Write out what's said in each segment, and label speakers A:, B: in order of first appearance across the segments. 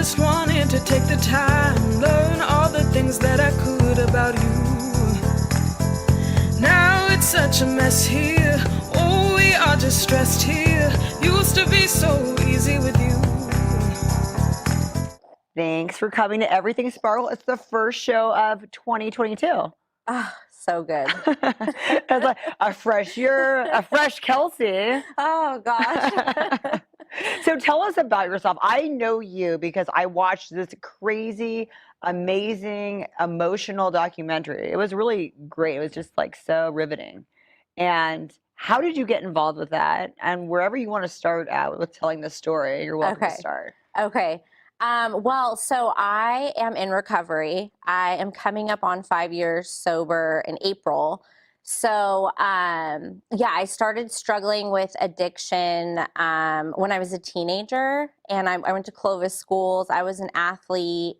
A: just wanted to take the time, learn all the things that I could about you. Now it's such a mess here. Oh, we are just stressed here. Used to be so easy with you.
B: Thanks for coming to Everything Sparkle. It's the first show of 2022.
C: Ah, so good.
B: It's like a fresh year, a fresh Kelsie.
C: Oh, gosh.
B: So tell us about yourself. I know you because I watched this crazy, amazing, emotional documentary. It was really great. It was just like so riveting. And how did you get involved with that? And wherever you want to start out with telling the story, you're welcome to start.
C: Okay. Well, so I am in recovery. I am coming up on 5 years sober in April. So, yeah, I started struggling with addiction when I was a teenager, and I went to Clovis schools. I was an athlete.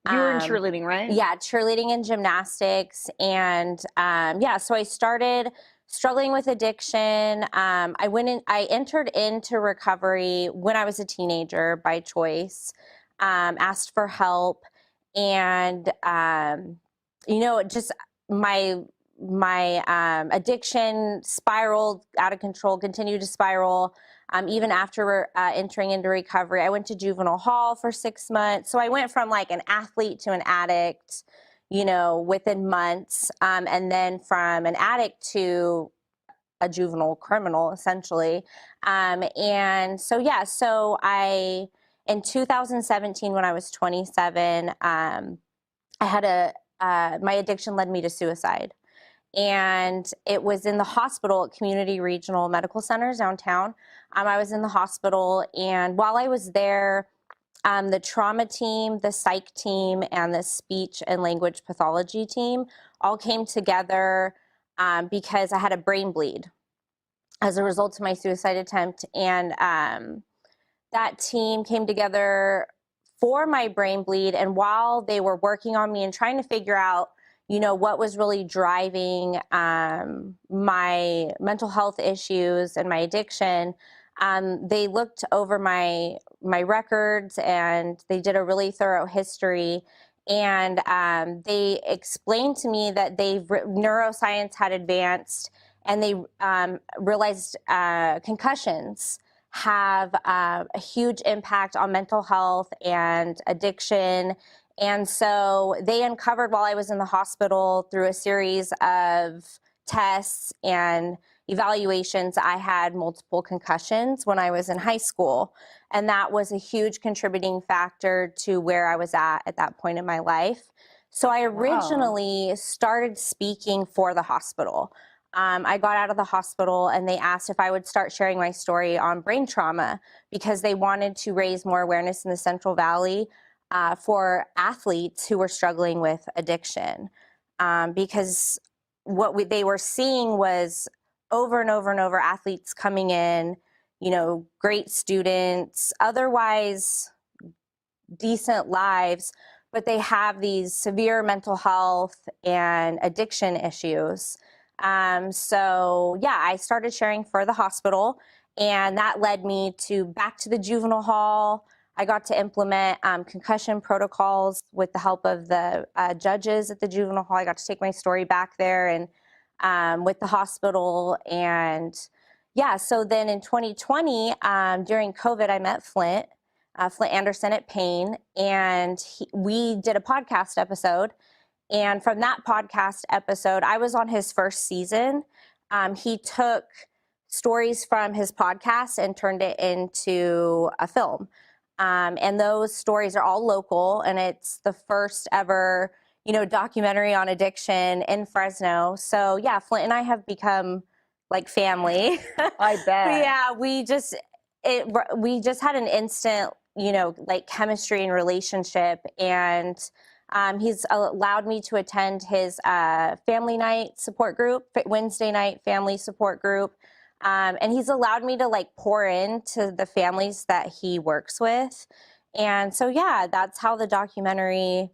B: You were in cheerleading, right?
C: Yeah, cheerleading and gymnastics. And yeah, so I started struggling with addiction. I entered into recovery when I was a teenager by choice, asked for help, and, just my addiction spiraled out of control, continued to spiral. Even after entering into recovery, I went to juvenile hall for 6 months. So I went from like an athlete to an addict, within months. And then from an addict to a juvenile criminal, essentially. And so, yeah, in 2017, when I was 27, I had my addiction led me to suicide. And it was in the hospital at Community Regional Medical Centers downtown. I was in the hospital, and while I was there, the trauma team, the psych team, and the speech and language pathology team all came together because I had a brain bleed as a result of my suicide attempt. And that team came together for my brain bleed. And while they were working on me and trying to figure out what was really driving my mental health issues and my addiction, they looked over my records, and they did a really thorough history. And they explained to me that neuroscience had advanced, and they realized concussions have a huge impact on mental health and addiction. And so they uncovered, while I was in the hospital, through a series of tests and evaluations, I had multiple concussions when I was in high school. And that was a huge contributing factor to where I was at that point in my life. So I originally started speaking for the hospital. I got out of the hospital, and they asked if I would start sharing my story on brain trauma, because they wanted to raise more awareness in the Central Valley for athletes who were struggling with addiction, because what they were seeing was over and over and over athletes coming in, great students, otherwise decent lives, but they have these severe mental health and addiction issues. So yeah, I started sharing for the hospital, and that led me back to the juvenile hall. I got to implement concussion protocols with the help of the judges at the juvenile hall. I got to take my story back there and with the hospital. And yeah, so then in 2020, during COVID, I met Flint Anderson at Payne, and we did a podcast episode. And from that podcast episode, I was on his first season. He took stories from his podcast and turned it into a film. And those stories are all local, and it's the first ever, documentary on addiction in Fresno. So yeah, Flint and I have become like family.
B: I bet.
C: Yeah, we just had an instant, like chemistry and relationship. And he's allowed me to attend his family night support group, Wednesday night family support group. And he's allowed me to like pour into the families that he works with. And so, yeah, that's how the documentary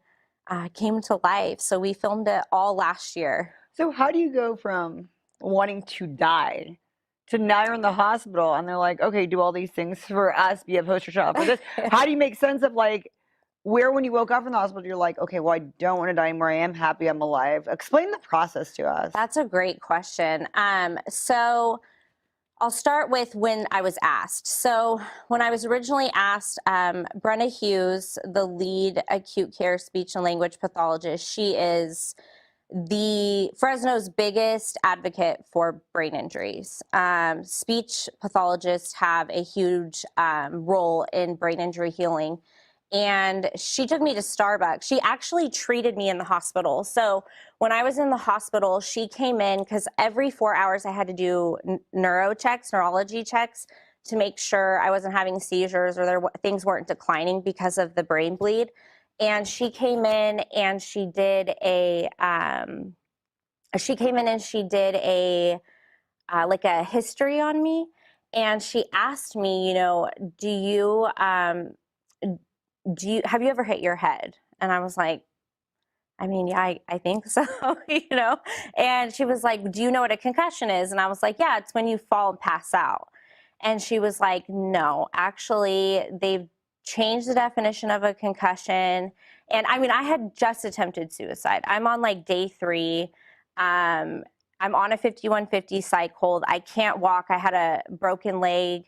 C: came to life. So we filmed it all last year.
B: So how do you go from wanting to die to now you're in the hospital and they're like, okay, do all these things for us, be a poster child for this? How do you make sense of like where when you woke up from the hospital, you're like, okay, well, I don't want to die anymore. I am happy I'm alive. Explain the process to us.
C: That's a great question. So I'll start with when I was asked. So when I was originally asked, Brenna Hughes, the lead acute care speech and language pathologist, she is the Fresno's biggest advocate for brain injuries. Speech pathologists have a huge role in brain injury healing. And she took me to Starbucks. She actually treated me in the hospital. So when I was in the hospital, she came in because every 4 hours I had to do neurology checks to make sure I wasn't having seizures or things weren't declining because of the brain bleed. And she came in and she did a like a history on me, and she asked me, do you have you ever hit your head? And I was like, I mean, yeah, I think so, And she was like, do you know what a concussion is? And I was like, yeah, it's when you fall and pass out. And she was like, no, actually, they've changed the definition of a concussion. And I mean, I had just attempted suicide. I'm on like day 3. I'm on a 5150 psych hold. I can't walk. I had a broken leg.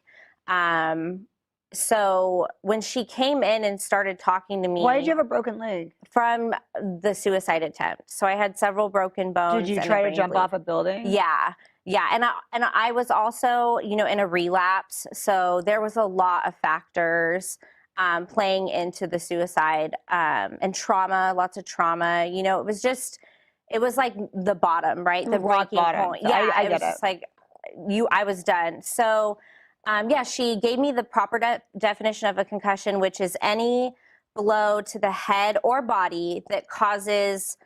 C: So when she came in and started talking to me.
B: Why did you have a broken leg?
C: From the suicide attempt. So I had several broken bones.
B: Did you try to jump off a building?
C: Yeah. Yeah. And I was also, in a relapse. So there was a lot of factors playing into the suicide and trauma, lots of trauma. It was like the bottom, right? The
B: rock bottom.
C: point. Yeah, I get it. Just like I was done. So she gave me the proper definition of a concussion, which is any blow to the head or body that causes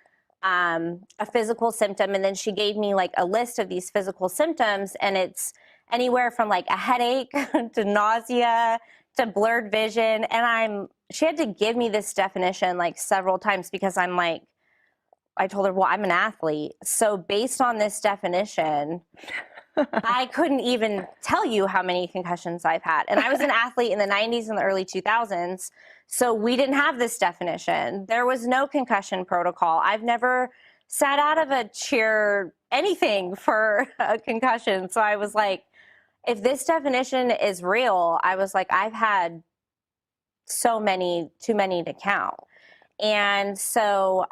C: a physical symptom. And then she gave me like a list of these physical symptoms, and it's anywhere from like a headache to nausea to blurred vision. And she had to give me this definition like several times because I told her, well, I'm an athlete. So based on this definition, I couldn't even tell you how many concussions I've had. And I was an athlete in the 90s and the early 2000s. So we didn't have this definition. There was no concussion protocol. I've never sat out of a chair, anything for a concussion. So I was like, if this definition is real, I was like, I've had so many, too many to count. And so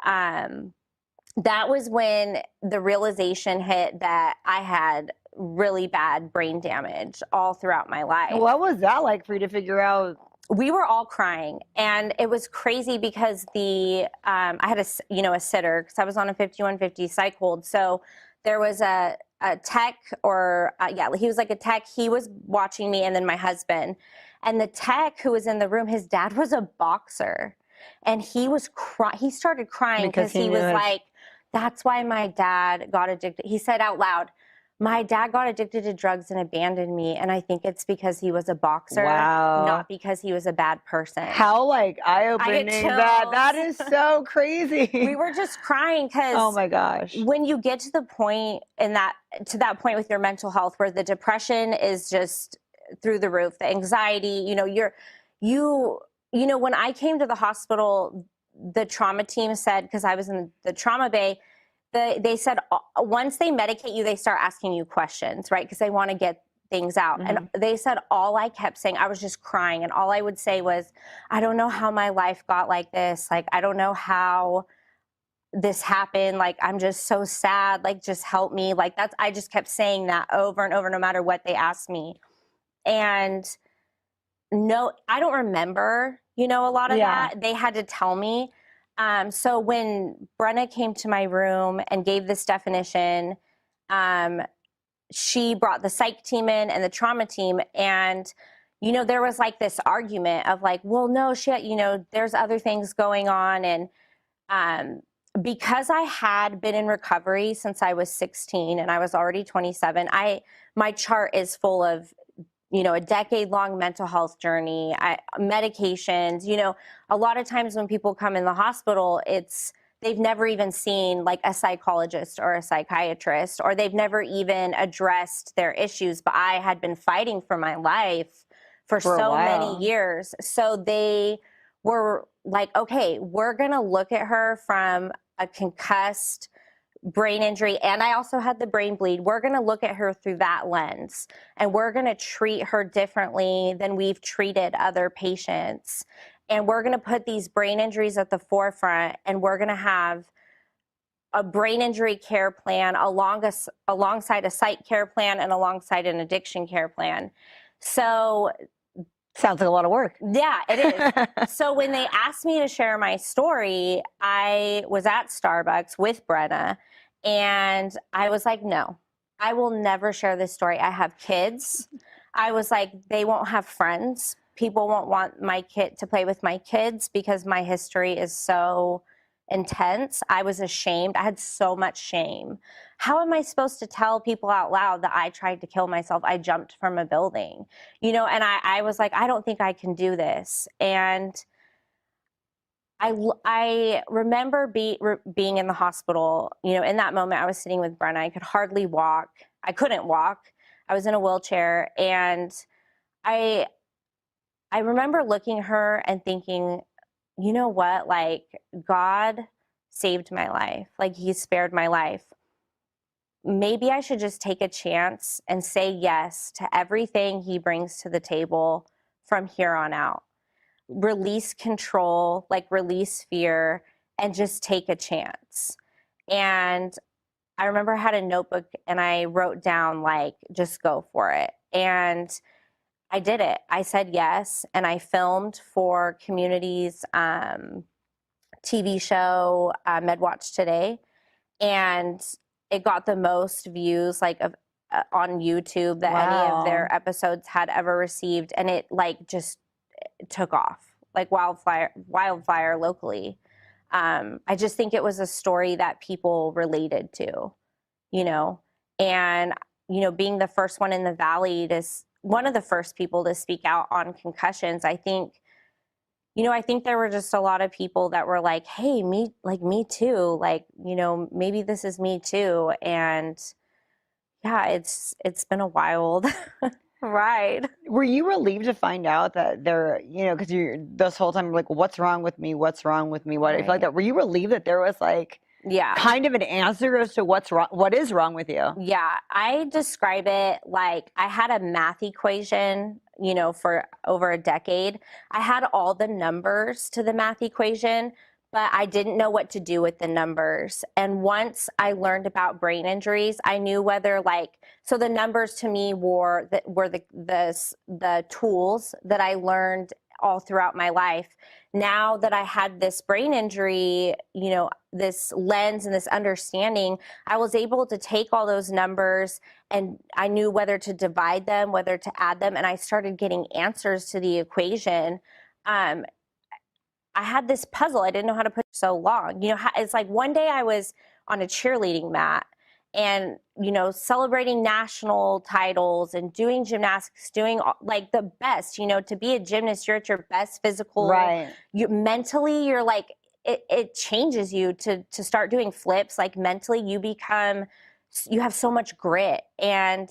C: that was when the realization hit that I had really bad brain damage all throughout my life.
B: What was that like for you to figure out?
C: We were all crying, and it was crazy because I had a sitter because I was on a 5150 psych hold. So there was a tech he was like a tech. He was watching me, and then my husband, and the tech who was in the room, his dad was a boxer, and he started crying because he was like, that's why my dad got addicted. He said out loud, my dad got addicted to drugs and abandoned me. And I think it's because he was a boxer, not because he was a bad person.
B: How eye-opening that is so crazy.
C: We were just crying because
B: oh my gosh.
C: When you get to the point to that point with your mental health where the depression is just through the roof, the anxiety, when I came to the hospital, the trauma team said, because I was in the trauma bay, they said once they medicate you, they start asking you questions, right? Because they want to get things out. Mm-hmm. And they said all I kept saying, I was just crying. And all I would say was, I don't know how my life got like this. Like, I don't know how this happened. Like, I'm just so sad. Like, just help me. Like, I just kept saying that over and over, no matter what they asked me. And no, I don't remember, a lot of that. They had to tell me. So when Brenna came to my room and gave this definition, she brought the psych team in and the trauma team. And, there was like this argument of like, well, no, shit, there's other things going on. And because I had been in recovery since I was 16 and I was already 27, my chart is full of a decade-long mental health journey, medications. A lot of times when people come in the hospital, they've never even seen like a psychologist or a psychiatrist, or they've never even addressed their issues. But I had been fighting for my life for so many years. So they were like, okay, we're going to look at her from a concussed brain injury, and I also had the brain bleed. We're going to look at her through that lens, and we're going to treat her differently than we've treated other patients. And we're going to put these brain injuries at the forefront, and we're going to have a brain injury care plan alongside a psych care plan and alongside an addiction care plan. So
B: sounds like a lot of work.
C: Yeah, it is. So when they asked me to share my story, I was at Starbucks with Brenna, and I was like, no, I will never share this story. I have kids. I was like, they won't have friends. People won't want my kid to play with my kids because my history is so intense. I was ashamed. I had so much shame. How am I supposed to tell people out loud that I tried to kill myself? I jumped from a building, you know, and I was like, I don't think I can do this. And I remember being in the hospital, you know, in that moment I was sitting with Brenna. I could hardly walk. I couldn't walk. I was in a wheelchair. And I remember looking at her and thinking, you know what, like, God saved my life. Like, he spared my life. Maybe I should just take a chance and say yes to everything he brings to the table from here on out. Release control, like release fear, and just take a chance. And I remember I had a notebook and I wrote down, like, just go for it. And I did it. I said yes, and I filmed for Community's TV show, MedWatch Today, and it got the most views, like, on YouTube that any of their episodes had ever received, and it, like, just took off like wildfire locally. I just think it was a story that people related to, you know, and, you know, being the first one in the Valley one of the first people to speak out on concussions, I think, you know, I think there were just a lot of people that were like, hey, me too. Like, you know, maybe this is me too. And yeah, it's been a wild ride.
B: Were you relieved to find out that there, you know, because you're this whole time like, what's wrong with me? What's wrong with me? What I feel like that. Were you relieved that there was like, kind of an answer as to what's wrong, what is wrong with you?
C: Yeah, I describe it like I had a math equation, you know, for over a decade. I had all the numbers to the math equation, but I didn't know what to do with the numbers. And once I learned about brain injuries, I knew whether, like, so the numbers to me were the tools that I learned all throughout my life. Now that I had this brain injury, you know, this lens and this understanding, I was able to take all those numbers and I knew whether to divide them, whether to add them, and I started getting answers to the equation. I had this puzzle I didn't know how to put so long. You know, it's like one day I was on a cheerleading mat and, you know, celebrating national titles and doing gymnastics, doing like the best, you know, to be a gymnast, you're at your best physical,
B: right?
C: Mentally, you're like, it changes you to start doing flips. Like mentally you have so much grit, and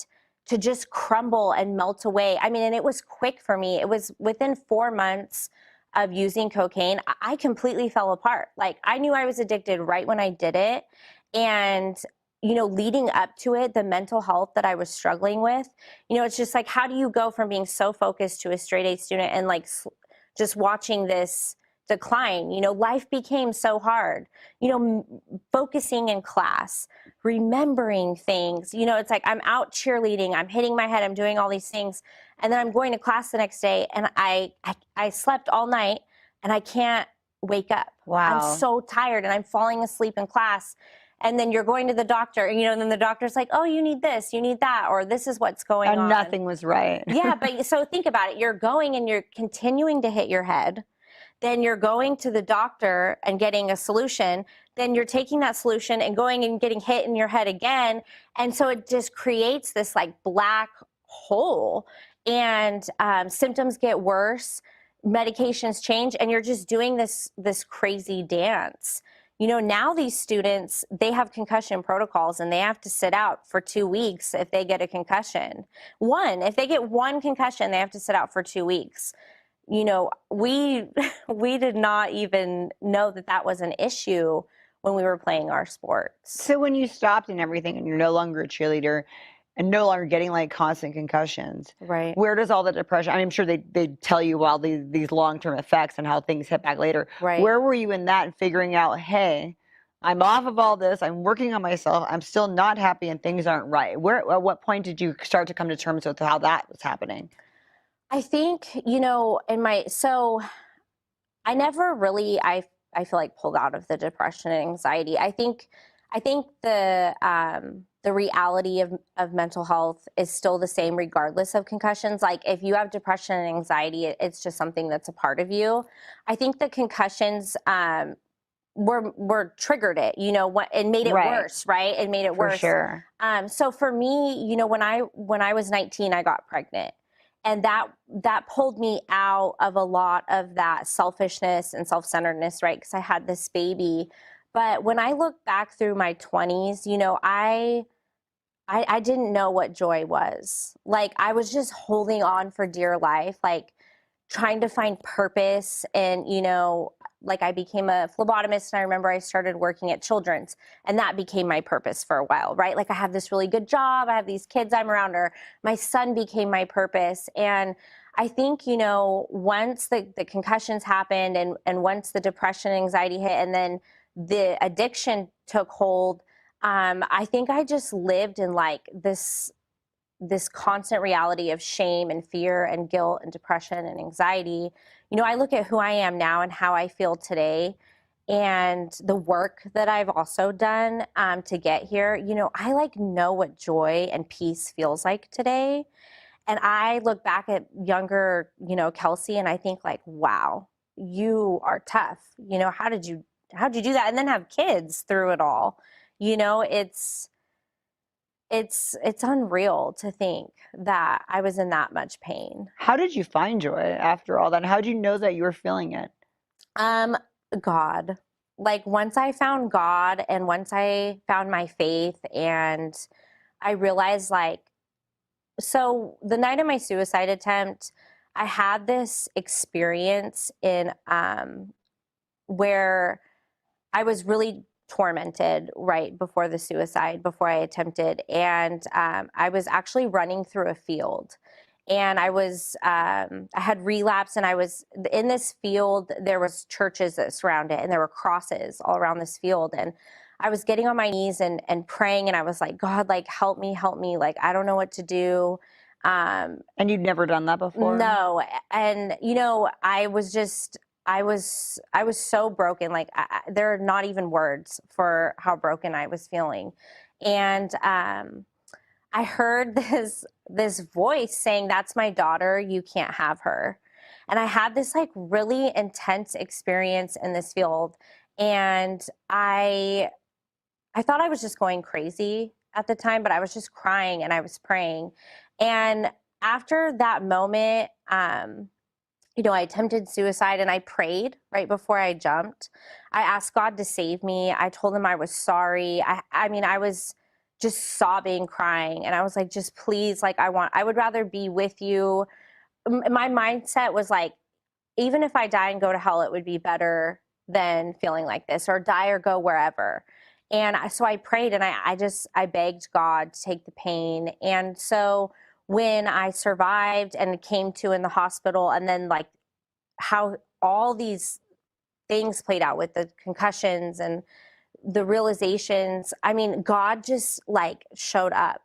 C: to just crumble and melt away. I mean, and it was quick for me. It was within 4 months of using cocaine, I completely fell apart. Like I knew I was addicted right when I did it. And, you know, leading up to it, the mental health that I was struggling with, you know, it's just like, how do you go from being so focused to a straight A student and like just watching this decline? You know, life became so hard, you know, focusing in class, remembering things, you know, it's like I'm out cheerleading, I'm hitting my head, I'm doing all these things. And then I'm going to class the next day and I slept all night and I can't wake up.
B: Wow.
C: I'm so tired and I'm falling asleep in class. And then you're going to the doctor, you know, and then the doctor's like, oh, you need this, you need that, or this is what's going on.
B: And nothing was right.
C: Yeah, but so think about it. You're going and you're continuing to hit your head. Then you're going to the doctor and getting a solution. Then you're taking that solution and going and getting hit in your head again. And so it just creates this like black hole. And symptoms get worse, medications change, and you're just doing this crazy dance. You know, now these students, they have concussion protocols and they have to sit out for 2 weeks if they get a concussion. If they get one concussion, they have to sit out for 2 weeks. you know, we we did not even know that that was an issue when we were playing our sports.
B: So when you stopped and everything and you're no longer a cheerleader and no longer getting like constant concussions,
C: Right.
B: where does all the depression, I mean, I'm sure they tell you all these long-term effects and how things hit back later.
C: Right.
B: Where were you in that and figuring out, hey, I'm off of all this, I'm working on myself, I'm still not happy and things aren't right? Where, at what point did you start to come to terms with how that was happening?
C: I think, you know, so I never really, I feel like pulled out of the depression and anxiety. I think the reality of mental health is still the same regardless of concussions. Like if you have depression and anxiety, it's just something that's a part of you. I think the concussions, were triggered it, you know, what, and made it
B: Right.
C: worse, right? It made it
B: For
C: worse.
B: sure.
C: So for me, you know, when I was 19, I got pregnant, and that pulled me out of a lot of that selfishness and self-centeredness, right? Because I had this baby. But when I look back through my 20s, you know, I didn't know what joy was. Like I was just holding on for dear life, like trying to find purpose. And, you know, like I became a phlebotomist, and I remember I started working at Children's, and that became my purpose for a while, right? Like I have this really good job, I have these kids I'm around, or my son became my purpose. And I think, you know, once the concussions happened, and once the depression and anxiety hit, and then the addiction took hold, I think I just lived in like this constant reality of shame and fear and guilt and depression and anxiety. You know, I look at who I am now and how I feel today, and the work that I've also done to get here. You know, I like know what joy and peace feels like today. And I look back at younger, you know, Kelsie, and I think like, wow, you are tough. You know, how'd you do that? And then have kids through it all. You know, it's unreal to think that I was in that much pain.
B: How did you find joy after all that? And how did you know that you were feeling it?
C: God. Like once I found God, and once I found my faith, and I realized like, so the night of my suicide attempt, I had this experience in where I was really tormented right before the suicide, before I attempted. And I was actually running through a field, and I had relapsed, and I was in this field. There was churches that surround it, and there were crosses all around this field. And I was getting on my knees and praying, and I was like, God, like, help me. Like, I don't know what to do.
B: And you'd never done that before?
C: No. And, you know, I was so broken. Like there are not even words for how broken I was feeling. And I heard this voice saying, "That's my daughter. You can't have her." And I had this like really intense experience in this field, and I thought I was just going crazy at the time, but I was just crying and I was praying. And after that moment, you know, I attempted suicide, and I prayed right before I jumped. I asked God to save me. I told him I was sorry. I mean, I was just sobbing, crying. And I was like, just please, like, I would rather be with you. My mindset was like, even if I die and go to hell, it would be better than feeling like this, or die or go wherever. And so I prayed, and I begged God to take the pain. And so when I survived and came to in the hospital, and then like how all these things played out with the concussions and the realizations, I mean, God just like showed up.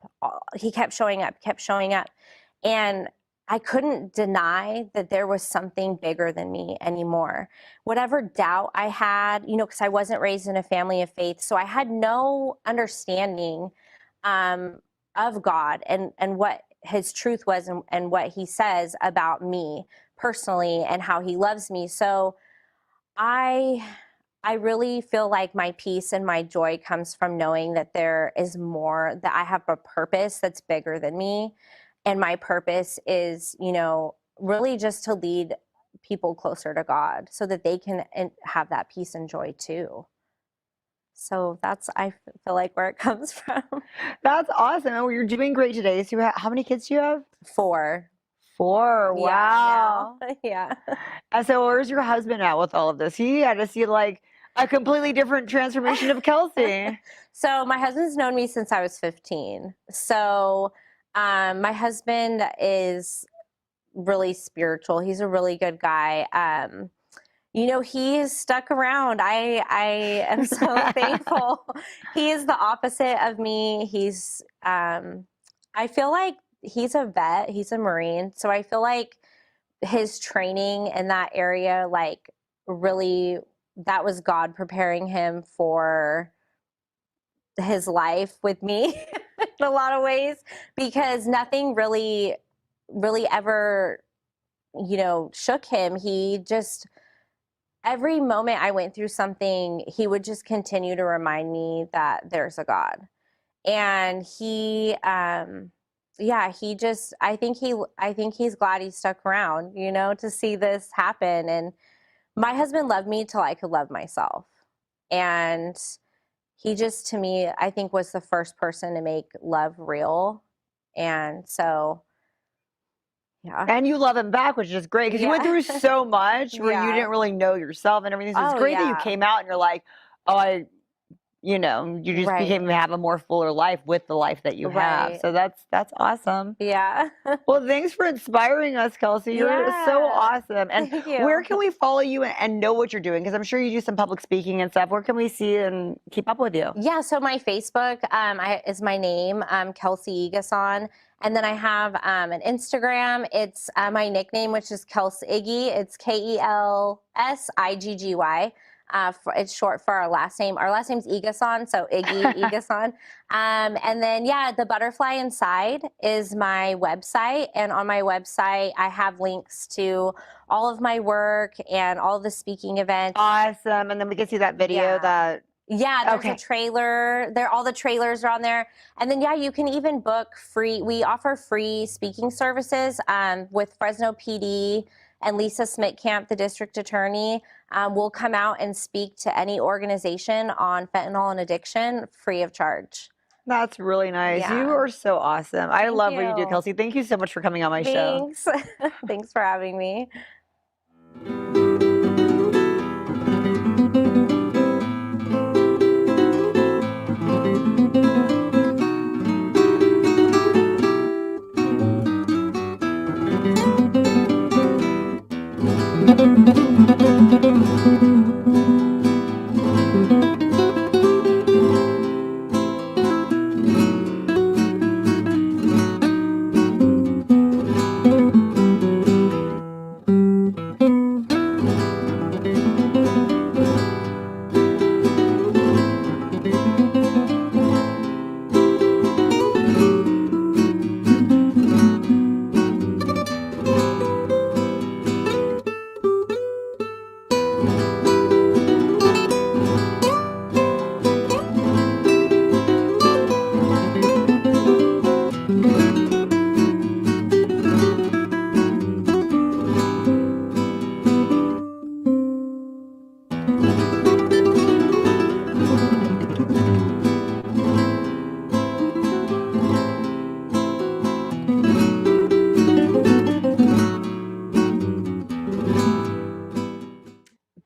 C: He kept showing up. And I couldn't deny that there was something bigger than me anymore. Whatever doubt I had, you know, because I wasn't raised in a family of faith, so I had no understanding of God and what his truth was, and what he says about me personally, and how he loves me. So I really feel like my peace and my joy comes from knowing that there is more, that I have a purpose that's bigger than me. And my purpose is, you know, really just to lead people closer to God so that they can have that peace and joy too. So that's, I feel like, where it comes from.
B: That's awesome. And you're doing great today. So how many kids do you have?
C: 4.
B: 4.
C: Yeah,
B: Wow.
C: now. Yeah.
B: And so where's your husband at with all of this? He had to see like a completely different transformation of Kelsie.
C: So my husband's known me since I was 15. So my husband is really spiritual. He's a really good guy. He's stuck around. I am so thankful. He is the opposite of me. I feel like he's a vet. He's a Marine. So I feel like his training in that area, like really, that was God preparing him for his life with me in a lot of ways, because nothing really ever, shook him. He just, every moment I went through something, he would just continue to remind me that there's a God. And I think he's glad he stuck around, to see this happen. And my husband loved me till I could love myself. And he just, to me, I think was the first person to make love real. And so, yeah.
B: And you love him back, which is great because you went through so much where you didn't really know yourself and everything. So it's great that you came out and you're like, oh, you just became to have a more fuller life with the life that you have. So that's awesome.
C: Yeah.
B: Well, thanks for inspiring us, Kelsie. You're so awesome. And where can we follow you and know what you're doing? Because I'm sure you do some public speaking and stuff. Where can we see and keep up with you?
C: Yeah. So my Facebook is my name, Kelsie Igasan. And then I have an Instagram. It's my nickname, which is Kelsie Iggy. It's KELSIGGY. It's short for our last name. Our last name's Igasan, so Iggy Igasan. And then, the Butterfly Inside is my website. And on my website, I have links to all of my work and all the speaking events.
B: Awesome. And then we can see that video that...
C: Yeah, there's a trailer. All the trailers are on there. And then, you can even book free. We offer free speaking services with Fresno PD and Lisa Smitkamp, the district attorney. Will come out and speak to any organization on fentanyl and addiction free of charge.
B: That's really nice.
C: Yeah.
B: You are so awesome. I love what you do, Kelsie. Thank you so much for coming on my show.
C: Thanks. Thanks for having me.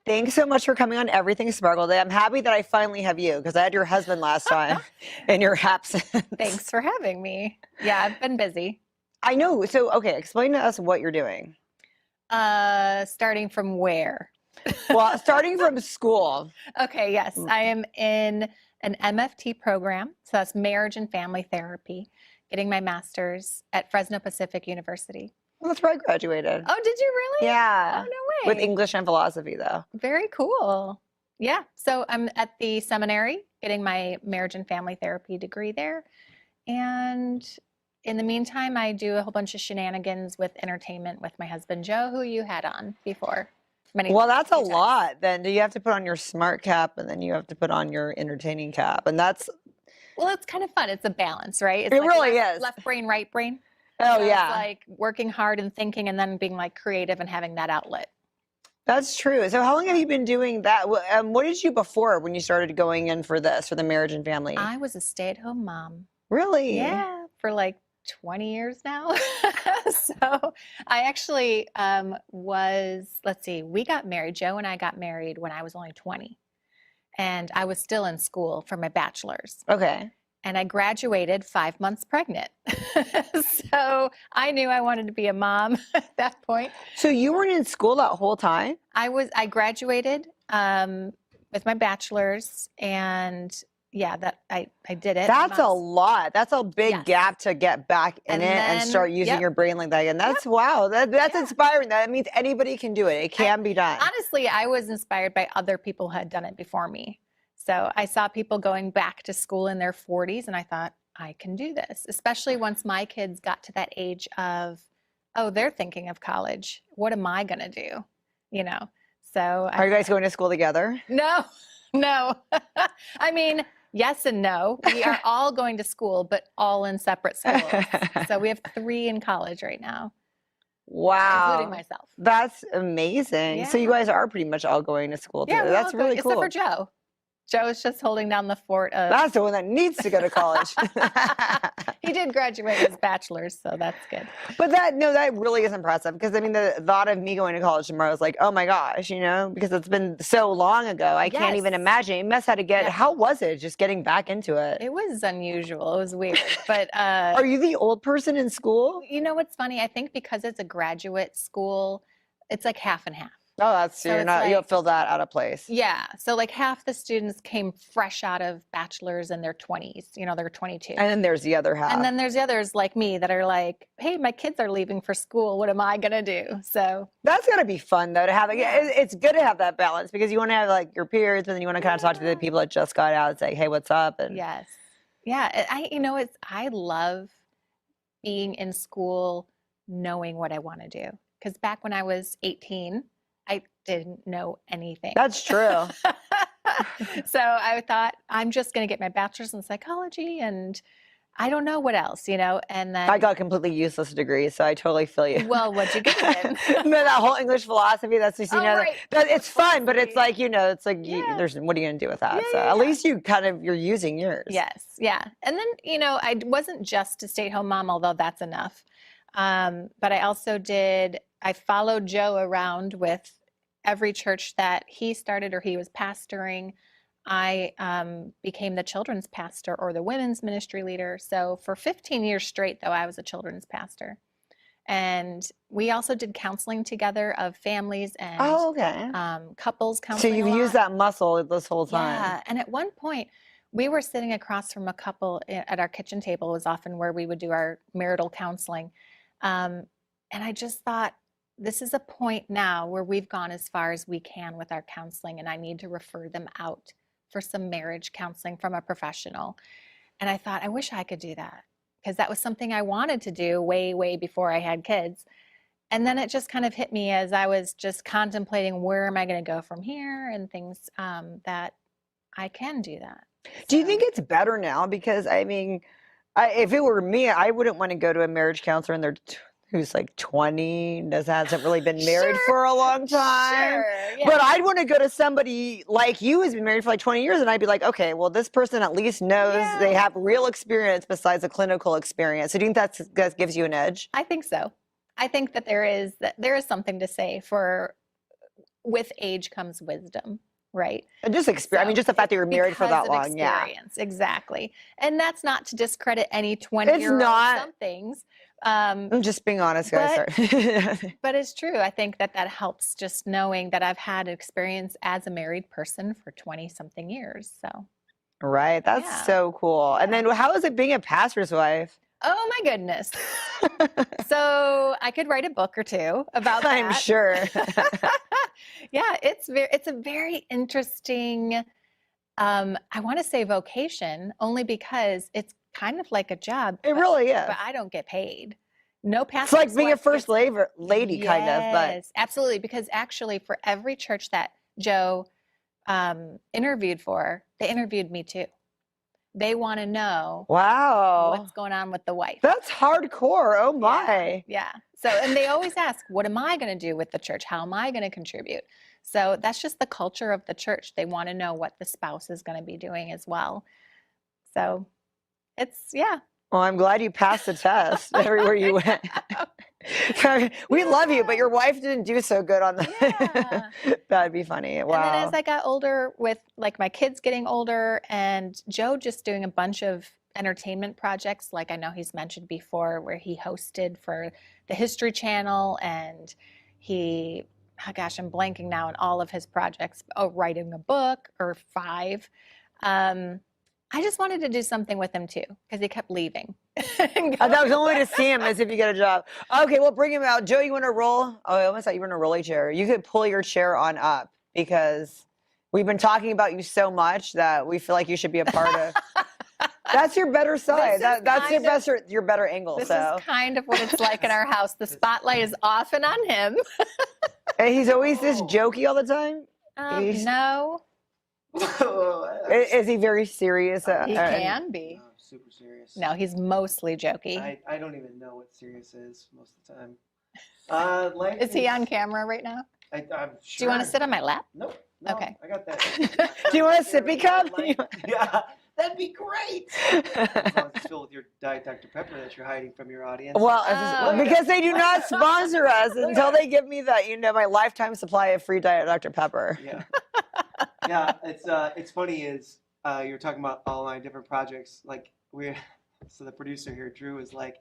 B: Thanks so much for coming on Everything Sparkle Day. I'm happy that I finally have you because I had your husband last time in your absence.
D: Thanks for having me. Yeah, I've been busy.
B: I know. So, okay, explain to us what you're doing.
D: Starting from where?
B: Well, starting from school.
D: Okay, yes. I am in an MFT program. So that's marriage and family therapy, getting my master's at Fresno Pacific University.
B: Well, that's where I graduated.
D: Oh, did you really?
B: Yeah.
D: Oh, no way.
B: With English and philosophy, though.
D: Very cool. Yeah. So I'm at the seminary getting my marriage and family therapy degree there. And in the meantime, I do a whole bunch of shenanigans with entertainment with my husband, Joe, who you had on before.
B: Well, that's a lot. Then do you have to put on your smart cap and then you have to put on your entertaining cap? And that's...
D: Well, it's kind of fun. It's a balance, right? It's
B: it
D: like
B: really is.
D: Left brain, right brain.
B: Oh,
D: so
B: yeah.
D: It's like working hard and thinking and then being like creative and having that outlet.
B: That's true. So how long have you been doing that? What did you before when you started going in for this, for the marriage and family?
D: I was a stay-at-home mom.
B: Really?
D: Yeah, for like 20 years now. So I actually let's see, we got married. Joe and I got married when I was only 20. And I was still in school for my bachelor's.
B: Okay.
D: And I graduated 5 months pregnant. So I knew I wanted to be a mom at that point.
B: So you weren't in school that whole time?
D: I graduated with my bachelor's, and yeah, that I did it.
B: That's a lot. That's a big
D: Yes.
B: gap to get back in
D: And
B: it and
D: then-
B: start using
D: yep.
B: your brain like that. And that's wow. That's
D: Yeah.
B: inspiring. That means anybody can do it. It can be done.
D: Honestly, I was inspired by other people who had done it before me. So I saw people going back to school in their 40s, and I thought, I can do this, especially once my kids got to that age of, oh, they're thinking of college. What am I going to do? You know, so
B: Are you guys going to school together?
D: no. I mean, yes and no. We are all going to school, but all in separate schools. So we have 3 in college right now,
B: Wow.
D: including myself.
B: That's amazing. So you
D: Yeah.
B: guys are pretty much all going to school
D: Yeah,
B: together.
D: we're all
B: That's
D: going-
B: really cool.
D: Except for Joe. Joe's just holding down the fort of.
B: That's the one that needs to go to college.
D: He did graduate his bachelor's, so that's good.
B: But that really is impressive because I mean the thought of me going to college tomorrow is like, oh my gosh, you know, because it's been so long ago. I can't even
D: Yes.
B: imagine. You must have to get
D: Yeah.
B: how was it just getting back into it?
D: It was unusual. It was weird. But
B: Are you the old person in school?
D: you know what's funny? I think because it's a graduate school, it's like half and half.
B: Oh, that's
D: So
B: you're
D: it's
B: not you don't
D: like-
B: feel that out of place.
D: Yeah. So like half the students came fresh out of bachelor's in their 20s. You know, they're 22.
B: And then there's the other half.
D: And then there's the others like me that are like, hey, my kids are leaving for school. What am I going to do? So
B: that's gotta be fun though to have.
D: Yeah.
B: It's good to have that balance because you want to have like your peers, but then you want to kind of talk to the
D: Yeah.
B: people that just got out and say, hey, what's up? And
D: yes. Yeah. I love being in school knowing what I want to do. Because back when I was 18, I didn't know anything.
B: that's true.
D: So I thought, I'm just going to get my bachelor's in psychology and I don't know what else, you know? And then,
B: I got a completely useless degree, so I totally feel you.
D: well, what'd you get then?
B: No, that whole English philosophy, that's just, you
D: Oh,
B: know,
D: right.
B: it's fun, but it's
D: Philosophy.
B: like, you know, it's like,
D: Yeah.
B: what are you going to do with that?
D: Yeah,
B: So
D: yeah,
B: at
D: yeah.
B: least you're using yours.
D: Yes. Yeah. And then, you know, I wasn't just a stay-at-home mom, although that's enough. But I also I followed Joe around with every church that he started or he was pastoring. I became the children's pastor or the women's ministry leader. So for 15 years straight, though, I was a children's pastor. And we also did counseling together of families and
B: Oh, okay.
D: couples
B: So
D: counseling.
B: you've
D: a
B: used
D: lot.
B: that muscle this whole time.
D: Yeah. And at one point, we were sitting across from a couple at our kitchen table, was often where we would do our marital counseling. And I just thought, this is a point now where we've gone as far as we can with our counseling, and I need to refer them out for some marriage counseling from a professional. And I thought, I wish I could do that because that was something I wanted to do way, way before I had kids. And then it just kind of hit me as I was just contemplating where am I going to go from here and things that I can do that.
B: Do you
D: So-
B: think it's better now? Because I mean, if it were me, I wouldn't want to go to a marriage counselor and who's like 20, hasn't really been married
D: Sure,
B: for a long time.
D: Sure, yeah.
B: But I'd want to go to somebody like you who's been married for like 20 years, and I'd be like, okay, well, this person at least knows they
D: Yeah.
B: have real experience besides a clinical experience. So do you think that gives you an edge?
D: I think so. I think that there is something to say for with age comes wisdom, right?
B: And just experience. I mean,
D: So
B: just the fact that you're married for
D: because
B: that
D: of
B: long. Yeah.
D: experience, exactly. And that's not to discredit any 20-year-old
B: not.
D: some things.
B: I'm just being honest, guys. Sorry.
D: But it's true. I think that helps just knowing that I've had experience as a married person for 20-something years. So,
B: Right. That's
D: Yeah.
B: so cool. And then how is it being a pastor's wife?
D: oh my goodness. So I could write a book or two about that.
B: I'm sure.
D: Yeah, it's a very interesting, I want to say vocation only because it's kind of like a job.
B: It
D: but-
B: really is.
D: But I don't get paid. No
B: It's
D: pastor.
B: like being a first lady kind of, but
D: Yes, absolutely. Because actually, for every church that Joe interviewed for, they interviewed me too. They want to know
B: wow.
D: what's going on with the wife.
B: That's hardcore. Oh
D: Yeah,
B: my.
D: Yeah. So, and they always ask, what am I going to do with the church? How am I going to contribute? So that's just the culture of the church. They want to know what the spouse is going to be doing as well. So
B: Well, I'm glad you passed the test everywhere you went. We love you, but your wife didn't do so good on that.
D: Yeah.
B: That'd be funny. Wow.
D: And then as I got older, with like my kids getting older and Joe just doing a bunch of entertainment projects, like I know he's mentioned before, where he hosted for the History Channel, and he, oh gosh, I'm blanking now on all of his projects. Oh, writing a book or 5. I just wanted to do something with him too, because he kept leaving.
B: That was the only way to see him is if you get a job. Okay, we'll bring him out. Joe, you want to roll? Oh, I almost thought you were in a rolly chair. You could pull your chair on up because we've been talking about you so much that we feel like you should be a part of. That's your better side. That's your better angle.
D: This
B: so
D: is kind of what it's like in our house. The spotlight is often on him.
B: and he's always this jokey all the time.
D: No,
B: Is he very serious?
D: he can be.
E: No, super serious.
D: No, he's mostly jokey.
E: I don't even know what serious is most of the time. Life
D: Is he on camera right now?
E: I'm sure.
D: Do you want to sit on my lap?
E: Nope. No,
D: Okay.
E: I got that.
B: Do you want a sippy cup?
E: Yeah, that'd be great. As long as it's filled with your Diet Dr. Pepper that you're hiding from your audience.
B: Well,
D: Oh.
B: because they do not sponsor us until they give me that, my lifetime supply of free Diet Dr. Pepper.
E: Yeah. Yeah, it's funny is you're talking about all my different projects. Like so the producer here, Drew, is like,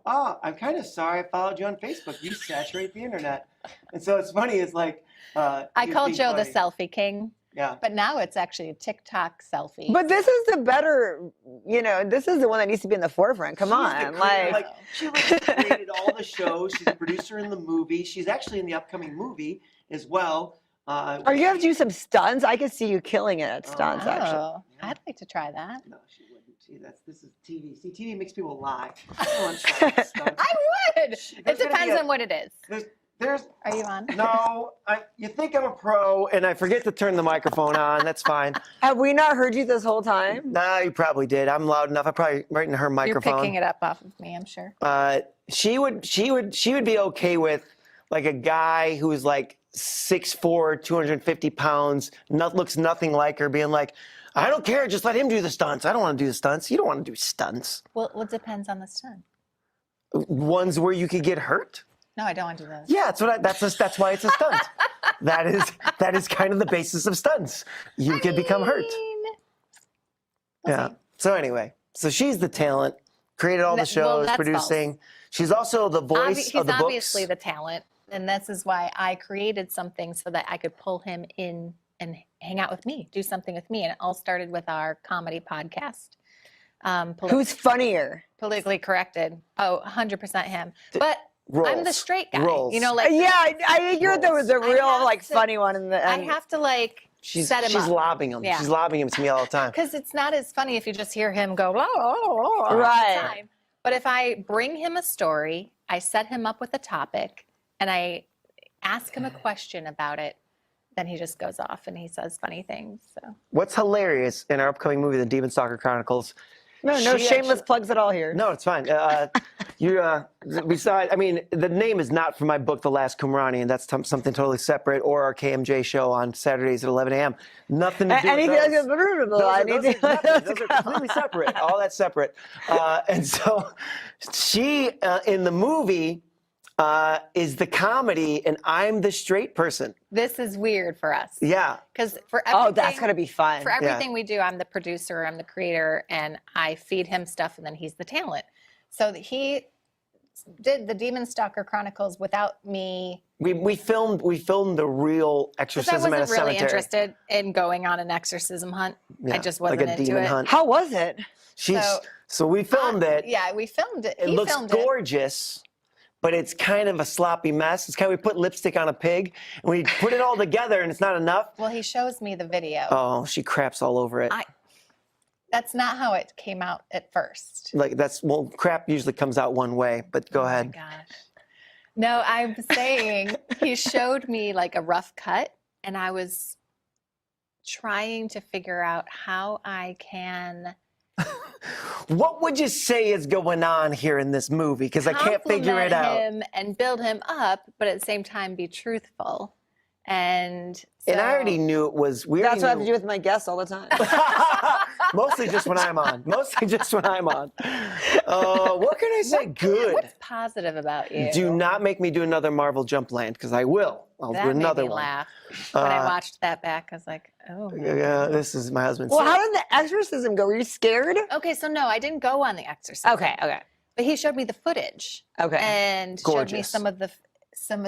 E: "Oh, I'm kind of sorry I followed you on Facebook. You saturate the internet." And so it's funny is like
D: I call Joe the selfie king,
E: Yeah.
D: but now it's actually a TikTok selfie.
B: But this is the better, this is the one that needs to be in the forefront. Come
E: She's the
B: on.
E: creator, she created all the shows. She's a producer in the movie. She's actually in the upcoming movie as well.
B: Are you going to do some stunts? I could see you killing it at stunts, actually.
D: Oh, I'd like to try that.
E: No, she wouldn't. See, this is TV. See, TV makes people lie. I don't want to try that stuff.
D: I would.
E: There's
D: It
E: gonna
D: depends
E: be
D: on what it is.
E: There's
D: Are you on?
E: no. You think I'm a pro, and I forget to turn the microphone on. That's fine.
B: Have we not heard you this whole time?
E: Nah, you probably did. I'm loud enough. I probably right in her microphone.
D: You're picking it up off of me, I'm sure.
E: She would be okay with like a guy who's like 6'4", 250 pounds, looks nothing like her, being like, I don't care, just let him do the stunts. I don't want to do the stunts. You don't want to do stunts.
D: Well, it depends on the stunt.
E: Ones where you could get hurt.
D: No, I don't want to do those.
E: Yeah, that's why it's a stunt. that is kind of the basis of stunts. You could become hurt.
D: We'll
E: Yeah.
D: see.
E: So anyway, so she's the talent, created all the shows,
D: that's
E: producing.
D: false.
E: She's also the voice
D: He's
E: of the books.
D: obviously the talent, and this is why I created something so that I could pull him in and hang out with me, do something with me. And it all started with our comedy podcast.
B: Who's funnier?
D: Politically corrected? Oh, 100% him. But I'm the
E: Roles.
D: straight guy.
E: Roles.
D: Like
B: Yeah, I think you're the
D: I
B: real,
D: have to-
B: funny one. In the,
D: I have to set him
E: she's
D: up.
E: lobbing him.
D: Yeah.
E: She's lobbing him to me all the time.
D: Because it's not as funny if you just hear him go, all the
B: Right.
D: time. But if I bring him a story, I set him up with a topic, and I ask him a question about it, then he just goes off and he says funny things. So
E: What's hilarious in our upcoming movie, The Demon Stalker Chronicles?
B: no
E: she
B: shameless
E: actually-
B: plugs at all here.
E: No, it's fine. Besides, I mean, the name is not from my book, The Last Qumrani, and that's something totally separate, or our KMJ show on Saturdays at 11 a.m. Nothing to do
B: Anything
E: with those.
B: those
E: Those are completely separate. All that's separate. And so she, in the movie, is the comedy, and I'm the straight person.
D: this is weird for us.
E: Yeah.
D: Because for everything,
B: Oh, that's gonna be fun.
D: for everything we do, I'm the producer, I'm the creator, and I feed him stuff, and then he's the talent. So he did the Demon Stalker Chronicles without me.
E: We filmed the real
D: Because I
E: exorcism at a
D: wasn't really
E: cemetery.
D: interested in going on an exorcism hunt. I
E: Yeah,
D: just
E: like
D: wasn't
E: a
D: into
E: demon
D: it.
E: hunt.
B: How was it?
E: So we filmed it.
D: Yeah, we filmed it.
E: It
D: He
E: looks
D: filmed it.
E: gorgeous, but it's kind of a sloppy mess. It's kind of, we put lipstick on a pig, and we put it all together, and it's not enough.
D: Well, he shows me the video.
E: Oh, she craps all over it.
D: That's not how it came out at first.
E: Crap usually comes out one way, but go
D: Oh
E: ahead.
D: my gosh. No, I'm saying he showed me like a rough cut, and I was trying to figure out how I can
E: What would you say is going on here in this movie? Because I can't figure it
D: compliment
E: out.
D: him and build him up, but at the same time be truthful. And
E: And I
D: so-
E: already knew it was.
B: That's what I have to do with my guests all the time.
E: Mostly just when I'm on. Mostly just when I'm on. What can I say? Good.
D: What's positive about you?
E: Do not make me do another Marvel Jump Land, because I will. I'll
D: that
E: do another
D: made me
E: one.
D: laugh. When I watched that back, I was like, oh my
E: Yeah,
D: God.
E: this is my husband.
B: Well, how did the exorcism go? Were you scared?
D: Okay, so no, I didn't go on The Exorcist.
B: Okay.
D: But he showed me the footage.
B: Okay.
D: And showed me
E: Gorgeous.
D: some of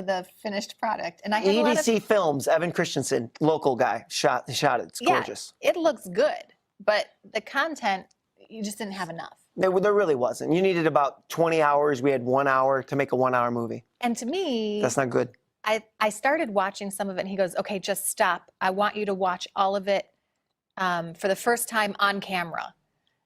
D: the finished product. And I had a lot of,
E: EDC Films, Evan Christensen, local guy, shot it. It's gorgeous.
D: it looks good, but the content, you just didn't have enough.
E: There really wasn't. You needed about 20 hours. We had 1 hour to make a 1 hour movie.
D: And to me,
E: That's not good.
D: I started watching some of it and he goes, okay, just stop. I want you to watch all of it for the first time on camera,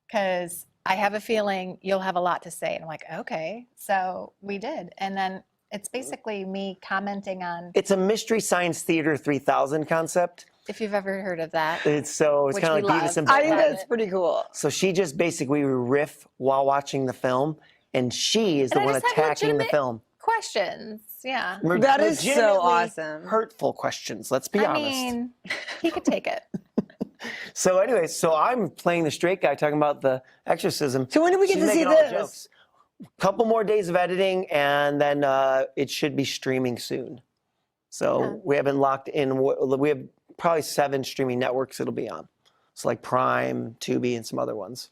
D: because I have a feeling you'll have a lot to say. And I'm like, okay. So we did. And then it's basically me commenting on,
E: It's a Mystery Science Theater 3000 concept.
D: if you've ever heard of that.
E: It's
D: Which
E: kind of
D: we
E: like Beavis
D: love.
E: and
B: I think
E: Butthead.
D: love
B: that's
D: it.
B: pretty cool.
E: So she just basically riff while watching the film, and she is the
D: And I
E: one
D: just have
E: attacking the
D: legitimate
E: film.
D: Questions. Yeah.
B: That is so
E: Legitimately
B: awesome.
E: Hurtful questions. Let's be
D: I
E: honest.
D: mean, he could take it.
E: So anyway, so I'm playing the straight guy talking about the exorcism.
B: So when do we get
E: She's
B: to see
E: making all the
B: this?
E: jokes. Couple more days of editing, and then it should be streaming soon. So
D: Yeah.
E: we haven't locked in. We have probably 7 streaming networks it'll be on. So like Prime, Tubi, and some other ones.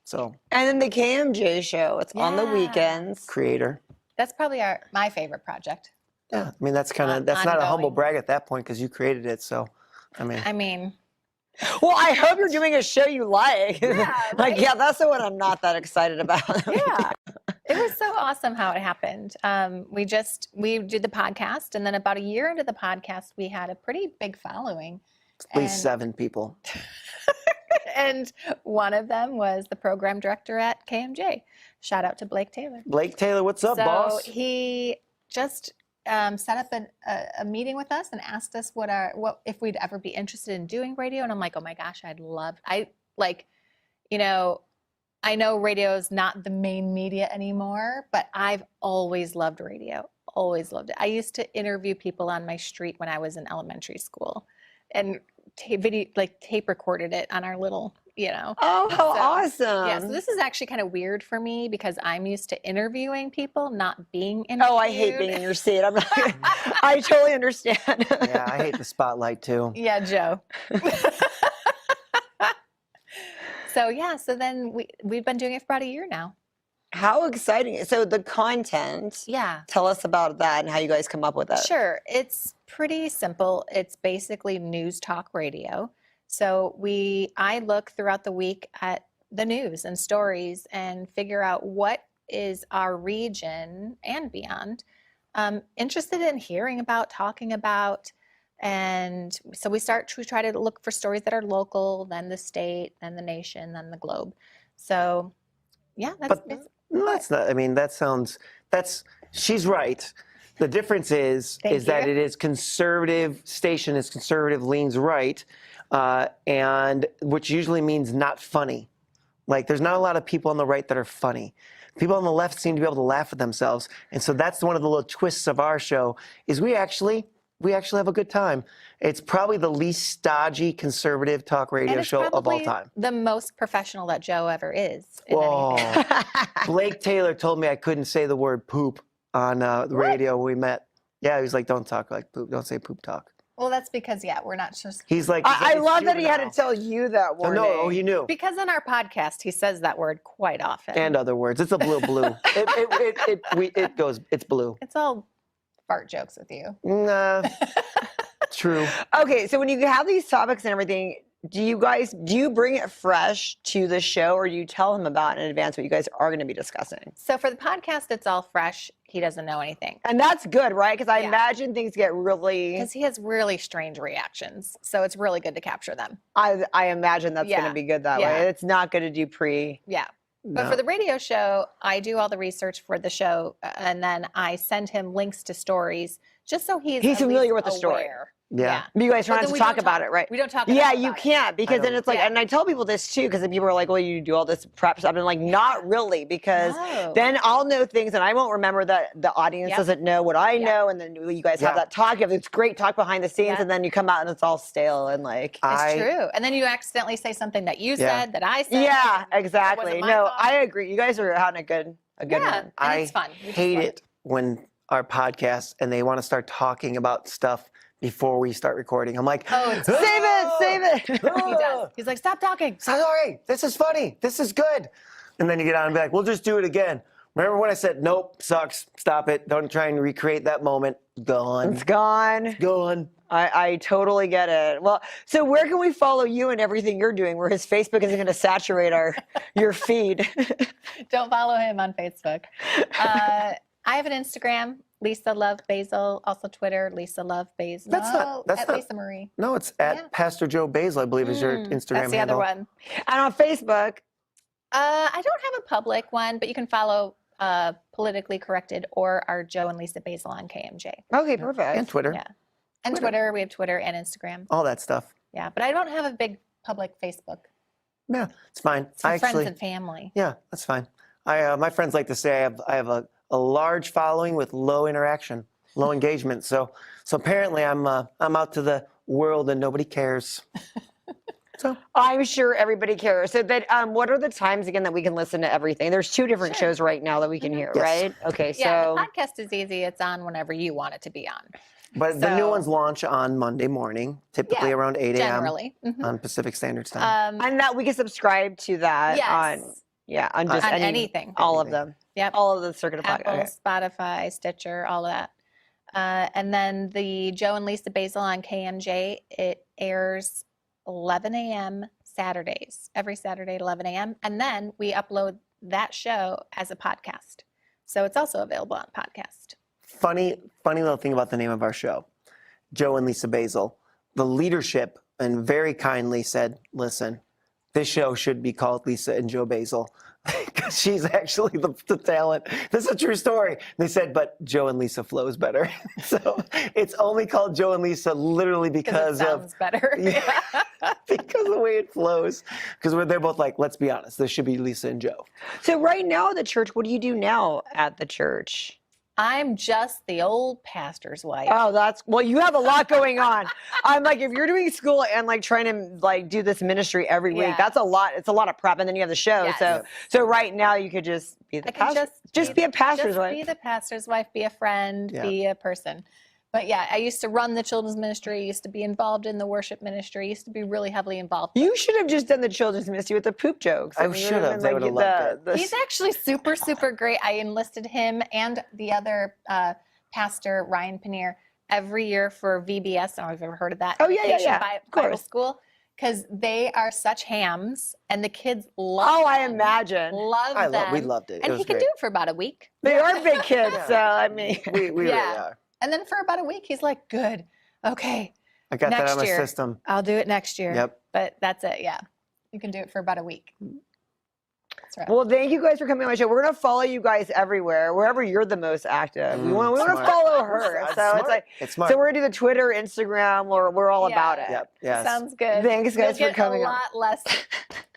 E: So
B: And then the KMJ show. It's on the
D: Yeah.
B: weekends.
E: creator.
D: That's probably my favorite project.
E: Yeah, I mean that's not a humble
D: Ongoing.
E: brag at that point because you created it. So, I mean,
D: I mean,
B: Well, I hope you're doing a show you like.
D: Yeah,
B: Like,
D: right?
B: yeah, that's the one I'm not that excited about.
D: yeah. It was so awesome how it happened. We did the podcast, and then about a year into the podcast, we had a pretty big following.
E: at least
D: And-
E: 7 people.
D: And one of them was the program director at KMJ. Shout out to Blake Taylor.
E: Blake Taylor, what's up,
D: So
E: boss?
D: he just set up a meeting with us and asked us what if we'd ever be interested in doing radio. And I'm like, oh my gosh, I know radio is not the main media anymore, but I've always loved radio. Always loved it. I used to interview people on my street when I was in elementary school, and tape recorded it on our little,
B: Oh, how
D: So,
B: awesome.
D: Yeah, so this is actually kind of weird for me because I'm used to interviewing people, not being interviewed.
B: Oh, I hate being in your seat. I'm not, I totally understand.
E: Yeah, I hate the spotlight too.
D: Yeah, Joe. So then we've been doing it for about a year now.
B: How exciting. So the content,
D: Yeah.
B: tell us about that and how you guys come up with it.
D: Sure. It's pretty simple. It's basically news talk radio. So I look throughout the week at the news and stories and figure out what is our region and beyond interested in hearing about, talking about. And so we try to look for stories that are local, then the state, then the nation, then the globe. So yeah, that's
E: That's not. I mean, she's right. The difference is
D: Thank
E: that
D: you.
E: it is conservative station is conservative, leans right, and which usually means not funny. Like there's not a lot of people on the right that are funny. People on the left seem to be able to laugh at themselves, and so that's one of the little twists of our show. Is we actually have a good time. It's probably the least stodgy conservative talk radio
D: and it's
E: show of all
D: probably
E: time.
D: the most professional that Joe ever is. in
E: Whoa.
D: anything.
E: Blake Taylor told me I couldn't say the word poop on the radio when we met. Yeah, he was like, don't talk like poop. Don't say poop talk.
D: Well, that's because, we're not just.
E: He's like,
B: I
E: it's
B: love that he had to
E: juvenile.
B: tell you that
E: Oh,
B: warning.
E: no, he knew.
D: Because on our podcast, he says that word quite often.
E: And other words. It's a blue. It goes, it's blue.
D: It's all fart jokes with you.
E: Nah, true.
B: Okay, so when you have these topics and everything, do you bring it fresh to the show, or do you tell him about in advance what you guys are going to be discussing?
D: So for the podcast, it's all fresh. He doesn't know anything.
B: And that's good, right? Because I
D: Yeah.
B: imagine things get really.
D: Because he has really strange reactions. So it's really good to capture them.
B: I imagine that's going
D: Yeah.
B: to be good that
D: Yeah.
B: way. It's not good to do pre.
D: Yeah. But
E: No.
D: for the radio show, I do all the research for the show, and then I send him links to stories just so he's at
B: familiar
D: least
B: with the story.
D: aware.
F: Yeah.
B: You guys try
D: But
B: not
D: then
B: to
D: we
B: talk
D: don't
B: about it, right?
D: We don't talk
B: Yeah,
D: about
B: you
D: it.
B: can't, because then it's like,
D: Yeah.
B: and I tell people this too, because then people are like, well, you do all this prep stuff. I'm like, not really, because
D: No.
B: then I'll know things and I won't remember that the audience
D: Yep.
B: doesn't know what I
D: Yep.
B: know. And then you guys have
F: Yeah.
B: that talk. You have this great talk behind the scenes,
D: Yep.
B: and then you come out and it's all stale and like.
D: It's true. And then you accidentally say something that you
F: Yeah.
D: said, that I said.
B: Yeah,
D: and it
B: exactly.
D: wasn't my
B: No,
D: fault.
B: I agree. You guys are having a good
D: Yeah,
B: one.
D: and it's fun. We just
F: hate
D: love
F: it when our podcast and they want to start talking about stuff before we start recording. I'm like,
D: Oh, it's
B: Save it.
D: He does. He's like, stop talking.
F: Sorry, this is funny. This is good. And then you get on and be like, we'll just do it again. Remember when I said, nope, sucks, stop it. Don't try and recreate that moment. Gone.
B: It's gone.
F: Gone.
B: I totally get it. Well, so where can we follow you and everything you're doing, where his Facebook isn't going to saturate your feed?
D: Don't follow him on Facebook. I have an Instagram, Lisa Love Basile. Also Twitter, Lisa Love Basile.
F: That's
D: at
F: not-
D: Lisa Marie.
F: No, it's at
D: Yeah.
F: Pastor Joe Basile, I believe, is your Instagram
D: That's the
F: handle.
D: other one.
B: And on Facebook,
D: I don't have a public one, but you can follow Politically Corrected or our Joe and Lisa Basile on KMJ.
B: okay, perfect.
F: And Twitter.
D: Yeah. And Twitter. We have Twitter and Instagram.
F: All that stuff.
D: Yeah, but I don't have a big public Facebook.
F: Yeah, it's fine.
D: It's for
F: I
D: friends
F: actually,
D: and family.
F: yeah, that's fine. My friends like to say I have a large following with low interaction, low engagement. So apparently I'm out to the world and nobody cares. So
B: I'm sure everybody cares. So that what are the times again that we can listen to everything? There's 2 different
D: Sure.
B: shows right now that we can hear,
F: Yes.
B: right? Okay,
D: Yeah,
B: so
D: the podcast is easy. It's on whenever you want it to be on.
F: but the new
D: So-
F: ones launch on Monday morning, typically
D: Yeah,
F: around 8 a.m.
D: Generally. Mhm.
F: on Pacific Standard Time.
B: and that we can subscribe to that
D: Yes.
B: on just
D: On
B: any,
D: anything.
B: all of
F: Anything.
B: them.
D: Yep.
B: All of the circuit of
D: Apple,
B: podcasts.
D: Spotify, Stitcher, all of that. And then the Joe and Lisa Basile on KMJ, it airs 11 a.m. Saturdays, every Saturday at 11 a.m. And then we upload that show as a podcast. So it's also available on podcast.
F: Funny little thing about the name of our show, Joe and Lisa Basile. The leadership and very kindly said, listen, this show should be called Lisa and Joe Basile because she's actually the talent. This is a true story. They said, but Joe and Lisa flows better. So it's only called Joe and Lisa literally because
D: Because it sounds better.
F: Yeah. because of the way it flows. Because they're both like, let's be honest, this should be Lisa and Joe.
B: So right now at the church, what do you do now at the church?
D: I'm just the old pastor's wife.
B: Oh, well, you have a lot going on. I'm like, if you're doing school and like trying to like do this ministry every week,
D: Yeah.
B: that's a lot. It's a lot of prep, and then you have the show.
D: Yes.
B: So right now you could just be the
D: I can
B: pastor. Just be a pastor's
D: just
B: wife.
D: be the pastor's wife, be a friend,
F: Yeah.
D: be a person. But yeah, I used to run the children's ministry, used to be involved in the worship ministry, used to be really heavily involved.
B: You should have just done the children's ministry with the poop jokes.
F: I
B: mean,
F: should have. They would have loved it.
D: He's actually super, super great. I enlisted him and the other pastor, Ryan Paneer, every year for VBS. I don't know if you've ever heard of that.
B: Oh, yeah,
D: Vacation
B: yeah. Of
D: Bible
B: course.
D: School. Because they are such hams and the kids love
B: Oh, I
D: them.
B: imagine.
D: Love them.
F: We loved it. It
D: And
F: was
D: he could
F: great.
D: do it for about a week.
B: They are big kids,
F: Yeah.
B: so I mean.
F: We really
D: Yeah.
F: are.
D: And then for about a week, he's like, good. Okay,
F: I got that
D: Next
F: on my
D: year.
F: system.
D: I'll do it next year.
F: Yep.
D: But that's it. Yeah. You can do it for about a week. That's right.
B: Well, thank you guys for coming on my show. We're gonna follow you guys everywhere, wherever you're the most active. We want to
F: Smart.
B: follow her.
F: It's
B: So
F: smart.
B: it's like,
F: It's smart.
B: so we're gonna do the Twitter, Instagram, we're all
D: Yeah.
B: about it.
F: Yep. Yes.
D: Sounds good.
B: Thanks, guys,
D: You'll
B: for
D: get
B: coming
D: a
B: on.
D: lot less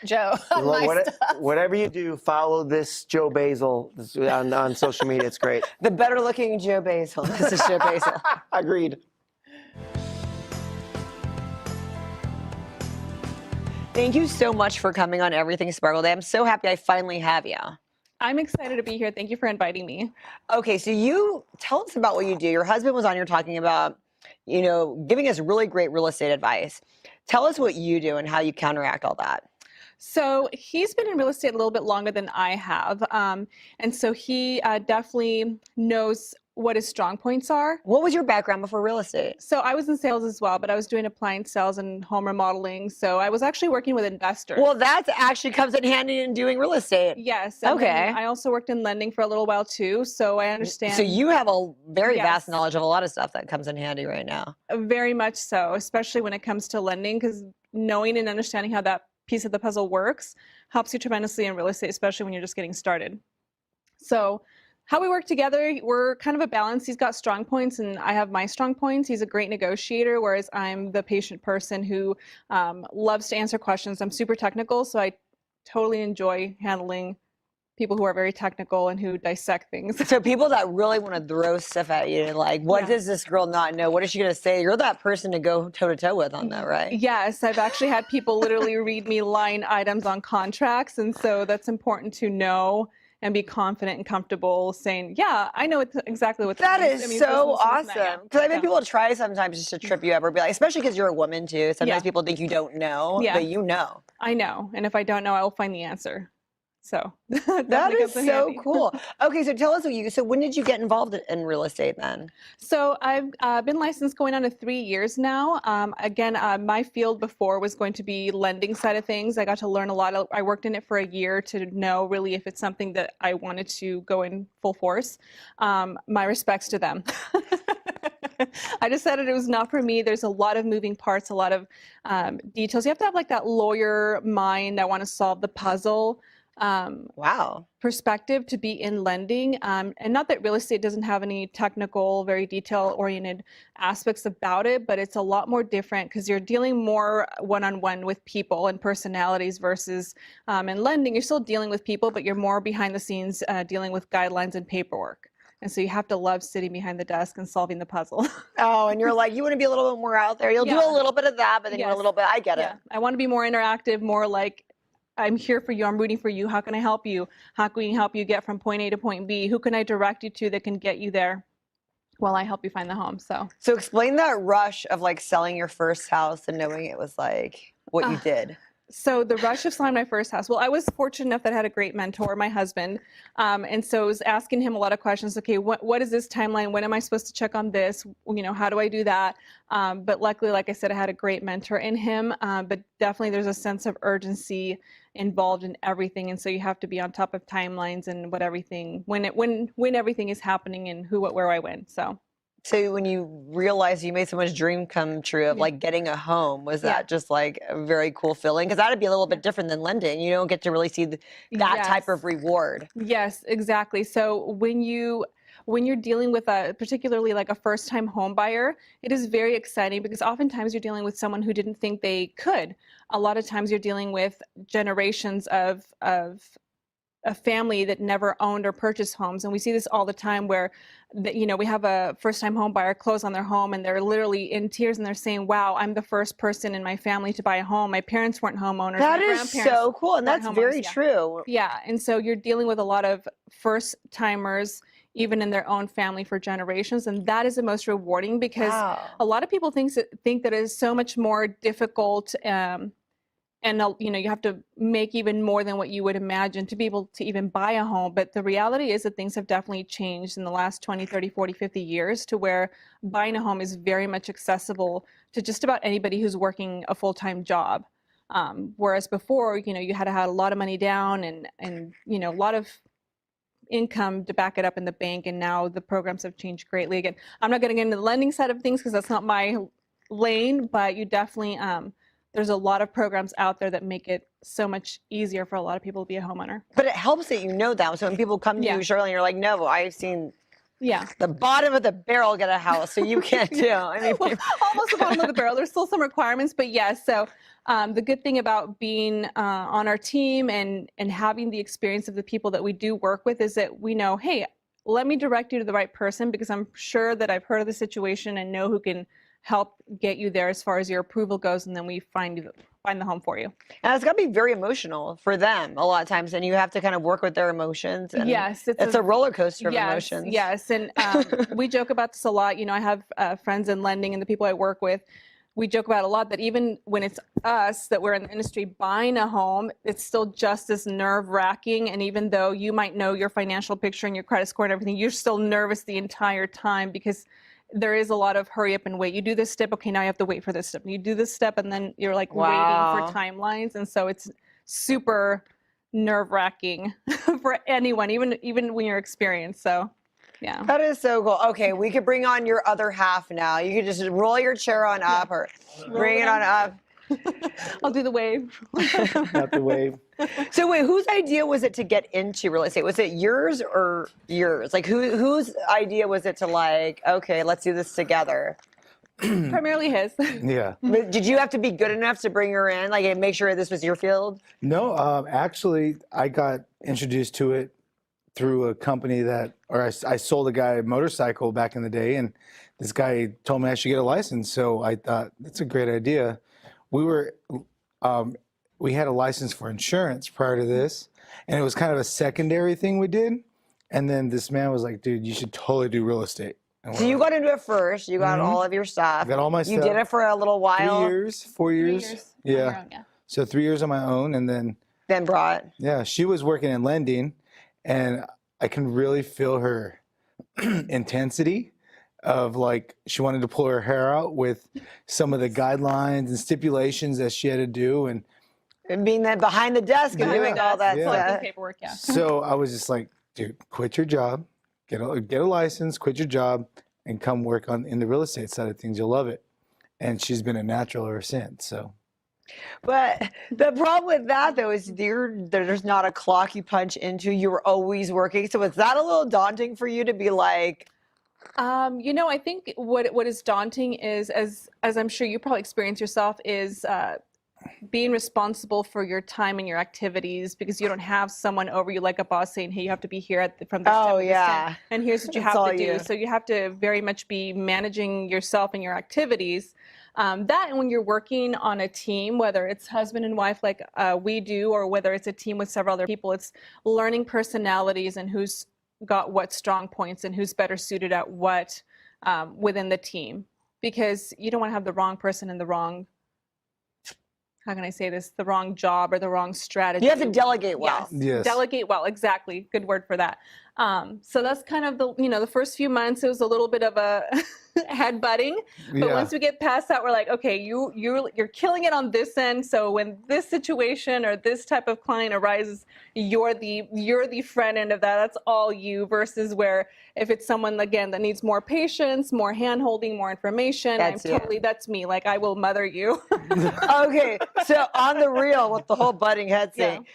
D: Joe on my stuff.
F: Whatever you do, follow this Joe Basile on social media. It's great.
B: The better looking Joe Basile. This is Joe Basile.
F: Agreed.
B: Thank you so much for coming on Everything Sparkle Day. I'm so happy I finally have you.
G: I'm excited to be here. Thank you for inviting me.
B: Okay, so you tell us about what you do. Your husband was on here talking about, giving us really great real estate advice. Tell us what you do and how you counteract all that.
G: So he's been in real estate a little bit longer than I have. And so he definitely knows what his strong points are.
B: What was your background before real estate?
G: So I was in sales as well, but I was doing appliance sales and home remodeling. So I was actually working with investors.
B: Well, that actually comes in handy in doing real estate.
G: Yes. And then
B: Okay.
G: I also worked in lending for a little while too. So I understand.
B: So you have a very
G: Yes.
B: vast knowledge of a lot of stuff that comes in handy right now.
G: Very much so, especially when it comes to lending, because knowing and understanding how that piece of the puzzle works helps you tremendously in real estate, especially when you're just getting started. So how we work together, we're kind of a balance. He's got strong points and I have my strong points. He's a great negotiator, whereas I'm the patient person who loves to answer questions. I'm super technical, so I totally enjoy handling people who are very technical and who dissect things.
B: So people that really want to throw stuff at you, like, what
G: Yeah.
B: does this girl not know? What is she going to say? You're that person to go toe to toe with on that, right?
G: Yes, I've actually had people literally read me line items on contracts. And so that's important to know and be confident and comfortable saying, yeah, I know exactly what
B: That
G: means.
B: is
G: I mean,
B: so
G: this and that, yeah.
B: awesome. Because I mean,
G: So,
B: people try sometimes just to trip you up or be like, especially because you're a woman too. Sometimes
G: Yeah.
B: people think you don't know,
G: Yeah.
B: but you know.
G: I know. And if I don't know, I will find the answer. So
B: That
G: definitely
B: is
G: comes in
B: so
G: handy.
B: cool. Okay, so tell us so when did you get involved in real estate then?
G: So I've been licensed going on to 3 years now. Again, my field before was going to be lending side of things. I got to learn a lot. I worked in it for a year to know really if it's something that I wanted to go in full force. My respects to them. I decided it was not for me. There's a lot of moving parts, a lot of details. You have to have like that lawyer mind. I want to solve the puzzle.
B: Wow.
G: Perspective to be in lending. And not that real estate doesn't have any technical, very detail-oriented aspects about it, but it's a lot more different because you're dealing more one-on-one with people and personalities versus in lending, you're still dealing with people, but you're more behind the scenes dealing with guidelines and paperwork. And so you have to love sitting behind the desk and solving the puzzle.
B: Oh, and you're like, you want to be a little bit more out there. You'll do
G: Yeah.
B: a little bit of that, but then you want a
G: Yes.
B: little bit. I get
G: Yeah,
B: it.
G: I want to be more interactive, more like, I'm here for you. I'm rooting for you. How can I help you? How can we help you get from point A to point B? Who can I direct you to that can get you there while I help you find the home? So
B: explain that rush of like selling your first house and knowing it was like what you did.
G: So the rush of selling my first house. Well, I was fortunate enough that I had a great mentor, my husband. And so I was asking him a lot of questions. Okay, what is this timeline? When am I supposed to check on this? You know, how do I do that? But luckily, like I said, I had a great mentor in him. But definitely there's a sense of urgency involved in everything. And so you have to be on top of timelines and when everything is happening and who, what, where, I when.
B: So when you realized you made someone's dream come true of like getting a home, was that just like a very cool feeling? Because that'd be a little bit different than lending. You don't get to really see that type of reward.
G: Yes, exactly. So when you're dealing with particularly like a first-time home buyer, it is very exciting because oftentimes you're dealing with someone who didn't think they could. A lot of times you're dealing with generations of a family that never owned or purchased homes. And we see this all the time where, we have a first-time home buyer close on their home and they're literally in tears and they're saying, wow, I'm the first person in my family to buy a home. My parents weren't homeowners.
B: That
G: my
B: is
G: grandparents
B: so cool. And
G: weren't
B: that's
G: homeowners.
B: very
G: Yeah.
B: true.
G: Yeah. And so you're dealing with a lot of first-timers, even in their own family for generations. And that is the most rewarding because a lot of people think that it is so much more difficult and you have to make even more than what you would imagine to be able to even buy a home. But the reality is that things have definitely changed in the last 20, 30, 40, 50 years to where buying a home is very much accessible to just about anybody who's working a full-time job. Whereas before, you had to have a lot of money down and a lot of income to back it up in the bank. And now the programs have changed greatly. Again, I'm not getting into the lending side of things because that's not my lane, but you definitely, there's a lot of programs out there that make it so much easier for a lot of people to be a homeowner.
B: But it helps that you know that. So when people come to you, Shirley, and you're like, no, I've seen the bottom of the barrel get a house, so you can't do. I mean,
G: well, almost the bottom of the barrel. There's still some requirements, but yes. So the good thing about being on our team and having the experience of the people that we do work with is that we know, hey, let me direct you to the right person because I'm sure that I've heard of the situation and know who can help get you there as far as your approval goes, and then we find the home for you.
B: And it's got to be very emotional for them a lot of times, and you have to kind of work with their emotions. And
G: yes,
B: it's a roller coaster of emotions.
G: Yes, and we joke about this a lot. I have friends in lending and the people I work with. We joke about a lot that even when it's us that we're in the industry buying a home, it's still just as nerve-wracking. And even though you might know your financial picture and your credit score and everything, you're still nervous the entire time because there is a lot of hurry up and wait. You do this step, okay, now you have to wait for this step. You do this step, and then you're like waiting for timelines. And so it's super nerve-wracking for anyone, even when you're experienced. So, yeah.
B: That is so cool. Okay, we could bring on your other half now. You could just roll your chair on up or bring it on up.
G: I'll do the wave.
F: Not the wave.
B: So wait, whose idea was it to get into real estate? Was it yours or yours? Like whose idea was it to like, okay, let's do this together?
G: Primarily his.
H: Yeah.
B: But did you have to be good enough to bring her in, like, and make sure this was your field?
H: No, actually, I got introduced to it through a company I sold a guy a motorcycle back in the day, and this guy told me I should get a license. So I thought, that's a great idea. We had a license for insurance prior to this, and it was kind of a secondary thing we did. And then this man was like, dude, you should totally do real estate.
B: So you got into it first. You got all of your stuff.
H: Got all my
B: You
H: stuff.
B: did it for a little while.
H: 3 years, 4 years.
G: 3 years on
H: Yeah.
G: your own, yeah.
H: So 3 years on my own, and then
B: Then brought.
H: yeah, she was working in lending, and I can really feel her intensity of like she wanted to pull her hair out with some of the guidelines and stipulations that she had to do, and
B: Being that behind the desk and doing all that
H: Yeah.
B: stuff.
G: Collecting paperwork, yeah.
H: so I was just like, dude, quit your job, get a license, quit your job, and come work in the real estate side of things. You'll love it. And she's been a natural ever since. So
B: But the problem with that, though, is there's not a clock you punch into. You're always working. So is that a little daunting for you to be like,
G: I think what is daunting is, as I'm sure you probably experience yourself, is being responsible for your time and your activities, because you don't have someone over you like a boss saying, hey, you have to be here from this time to this time, and here's what you
B: It's
G: have
B: all
G: to do.
B: you.
G: So you have to very much be managing yourself and your activities. That, and when you're working on a team, whether it's husband and wife like we do, or whether it's a team with several other people, it's learning personalities and who's got what strong points and who's better suited at what within the team, because you don't want to have the wrong person in the wrong, how can I say this, the wrong job or the wrong strategy.
B: you have to delegate well.
H: Yes.
G: Delegate well, exactly. Good word for that. So that's kind of the first few months, it was a little bit of a headbutting, but
H: Yeah.
G: once we get past that, we're like, okay, you're killing it on this end. So when this situation or this type of client arises, you're the front end of that. That's all you, versus where if it's someone again that needs more patience, more hand holding, more information,
B: That's you.
G: that's me. Like I will mother you.
B: Okay, so on the real with the whole butting head thing,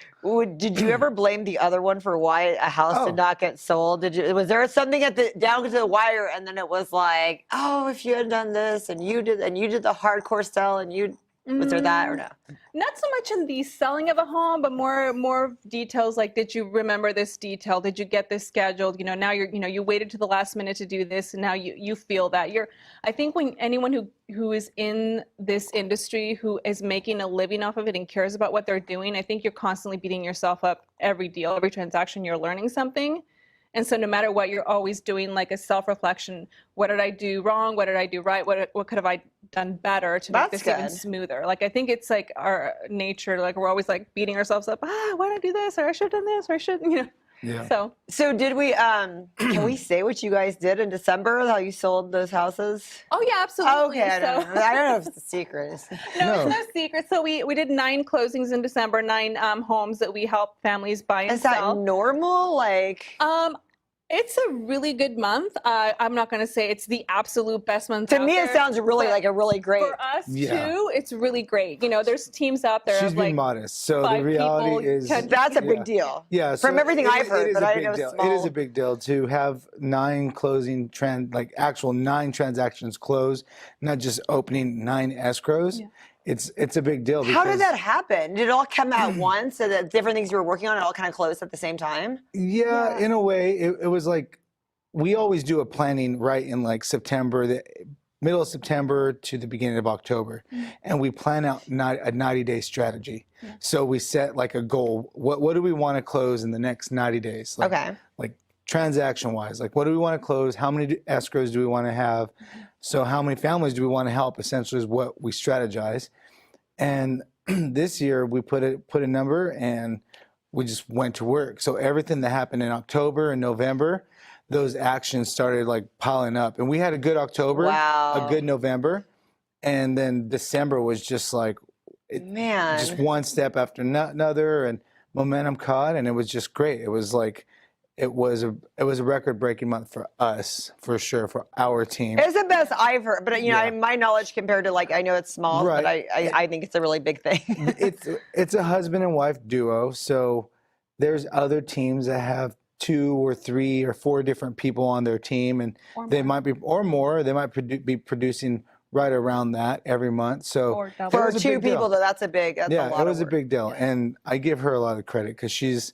B: did you ever blame the other one for why a house
H: Oh.
B: did not get sold? Was there something down to the wire, and then it was like, oh, if you had done this and you did the hardcore sell, and was there that or no?
G: Not so much in the selling of a home, but more details like, did you remember this detail? Did you get this scheduled? Now you waited to the last minute to do this, and now you feel that I think when anyone who is in this industry, who is making a living off of it and cares about what they're doing, I think you're constantly beating yourself up every deal, every transaction, you're learning something. And so no matter what, you're always doing like a self-reflection. What did I do wrong? What did I do right? What could have I done better to make
B: That's
G: this even
B: good.
G: smoother? Like, I think it's like our nature, like we're always like beating ourselves up. Why did I do this? Or I should have done this, or I shouldn't,
H: Yeah.
B: So did we, can we say what you guys did in December, how you sold those houses?
G: Oh yeah, absolutely.
B: Okay, I don't know if it's a secret.
G: No, it's no secret. So we did 9 closings in December, 9 homes that we helped families buy and
B: Is that
G: sell.
B: normal? Like,
G: It's a really good month. I'm not going to say it's the absolute best month.
B: to
G: out
B: me, it
G: there,
B: sounds really
G: but
B: like a really great.
G: For us
H: Yeah.
G: too, it's really great. There's teams out there
H: She's
G: of
H: being
G: like
H: modest. So the
G: 5
H: reality
G: people,
H: is
G: 10
B: That's a
H: yeah.
B: big deal.
H: Yeah,
B: From everything I've heard,
H: it is
B: but
H: a
B: I
H: big
B: know it's
H: deal. It is
B: small.
H: a big deal to have 9 closing actual 9 transactions closed, not just opening 9 escrows.
G: Yeah.
H: It's a big deal.
B: How did
H: because-
B: that happen? Did it all come at once, so that different things you were working on, it all kind of closed at the same time?
H: Yeah, in a way, it was like we always do a planning right in like September, the middle of September to the beginning of October, and we plan out a 90-day strategy.
G: Yeah.
H: So we set like a goal. What do we want to close in the next 90 days? Like,
B: Okay.
H: Like transaction-wise, like what do we want to close? How many escrows do we want to have? So how many families do we want to help? Essentially, is what we strategize. And this year we put a number, and we just went to work. So everything that happened in October and November, those actions started like piling up. And we had a good October,
B: Wow.
H: a good November, and then December was just like
B: Man.
H: just one step after another, and momentum caught, and it was just great. It was like it was a record-breaking month for us, for sure, for our team.
B: It's the best I've heard, but
H: Yeah.
B: my knowledge compared to like, I know it's small, but
H: Right.
B: I think it's a really big thing.
H: It's a husband and wife duo, so there's other teams that have 2 or 3 or 4 different people on their team, and they might be be producing right around that every month. So
G: Or double.
B: For
H: was a
B: 2
H: big deal.
B: people, though, that's a lot
H: it was
B: of
H: a big deal, and I give her a lot of credit because she's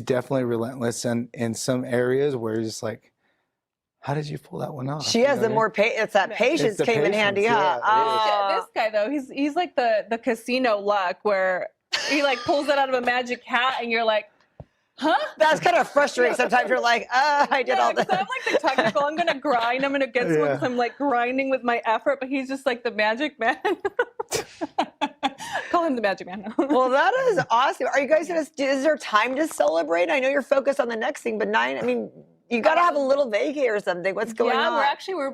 H: definitely relentless in some areas where you're just like, how did you pull that one off?
B: She
H: You
B: has
H: know
B: the
H: what I
B: more
H: mean?
B: it's that patience
H: It's the
B: came in handy,
H: patience,
B: huh?
H: yeah,
G: This guy though, he's like the casino luck where he like pulls it out of a magic hat and you're like, huh?
B: That's kind of frustrating. Sometimes you're like, I did all
G: because
B: that.
G: I'm like the technical. I'm gonna grind. I'm gonna get someone
H: Yeah.
G: because I'm like grinding with my effort, but he's just like the magic man. Call him the magic man.
B: Well, that is awesome. Are you guys is there time to celebrate? I know you're focused on the next thing, but you got to have a little vacay or something. What's going on?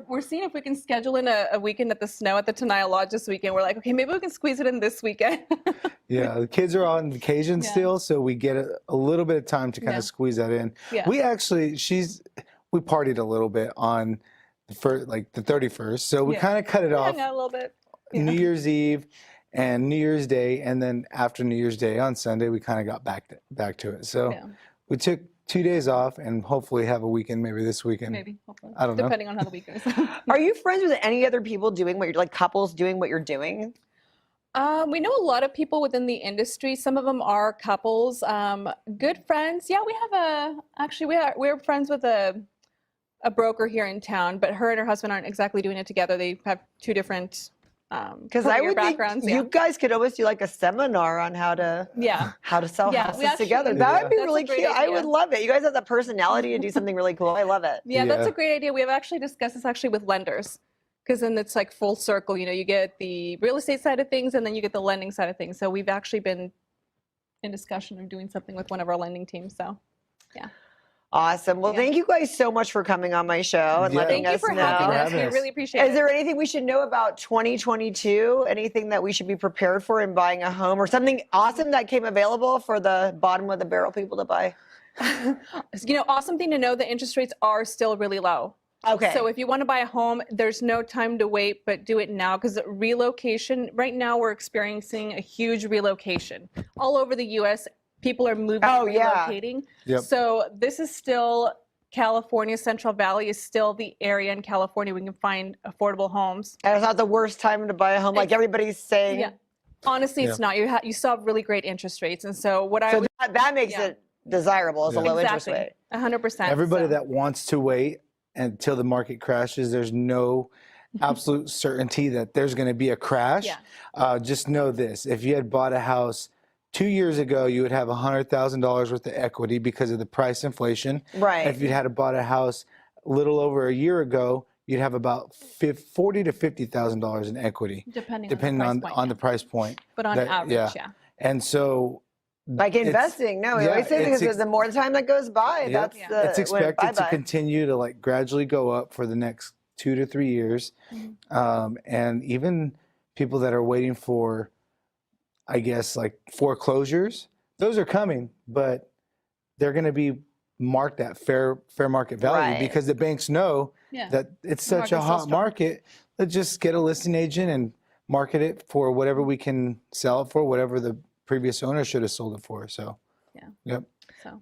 G: We're seeing if we can schedule in a weekend at the snow at the Tenaya Lodge this weekend. We're like, okay, maybe we can squeeze it in this weekend.
H: Yeah, the kids are on vacation still, so we get a little bit of time to kind of squeeze that in.
G: Yeah.
H: We actually, we partied a little bit on the 31st, so we kind of cut it off
G: Hung out a little bit.
H: New Year's Eve and New Year's Day, and then after New Year's Day on Sunday, we kind of got back to it. So we took 2 days off and hopefully have a weekend maybe this weekend.
G: Maybe, hopefully.
H: I don't know.
G: Depending on how the week goes.
B: Are you friends with any other people doing what you're like couples doing what you're doing?
G: We know a lot of people within the industry. Some of them are couples. Good friends. Yeah, we're friends with a broker here in town, but her and her husband aren't exactly doing it together. They have 2 different
B: Because I
G: career
B: would think
G: backgrounds.
B: you guys could almost do like a seminar on how to sell
G: Yeah,
B: houses
G: we actually-
B: together. That would be
G: That's a
B: really
G: great
B: cute. I
G: idea.
B: would love it. You guys have the personality to do something really cool. I love it.
G: Yeah, that's
H: Yeah.
G: a great idea. We have actually discussed this actually with lenders, because then it's like full circle. You know, you get the real estate side of things, and then you get the lending side of things. So we've actually been in discussion of doing something with one of our lending teams. So, yeah.
B: Awesome. Well, thank you guys so much for coming on my show and
H: Yeah.
B: letting
G: Thank you
B: us
G: for
B: know.
G: having us.
H: having
G: We
H: us.
G: really appreciate
B: Is
G: it.
B: there anything we should know about 2022? Anything that we should be prepared for in buying a home, or something awesome that came available for the bottom of the barrel people to buy?
G: Awesome thing to know, the interest rates are still really low.
B: Okay.
G: So if you want to buy a home, there's no time to wait, but do it now, because relocation, right now we're experiencing a huge relocation. All over the U.S., people are moving, relocating.
H: Yep.
G: So this is still California, Central Valley is still the area in California we can find affordable homes.
B: And it's not the worst time to buy a home, like everybody's saying.
G: Yeah. Honestly, it's not. You still have really great interest rates. And so
B: that makes it desirable as a low interest rate.
G: 100%.
H: Everybody that wants to wait until the market crashes, there's no absolute certainty that there's going to be a crash. Just know this: if you had bought a house 2 years ago, you would have $100,000 worth of equity because of the price inflation.
B: Right.
H: If you'd had to bought a house a little over a year ago, you'd have about $40,000 to $50,000 in equity, depending on the price point.
G: But on average, yeah.
H: And so,
B: like investing, we always say because the more time that goes by, that's the
H: it's expected to continue to like gradually go up for the next 2 to 3 years. And even people that are waiting for, I guess, like foreclosures, those are coming, but they're going to be marked at fair market value because the banks know that it's such a hot market. Let's just get a listing agent and market it for whatever we can sell it for, whatever the previous owner should have sold it for. So, yep.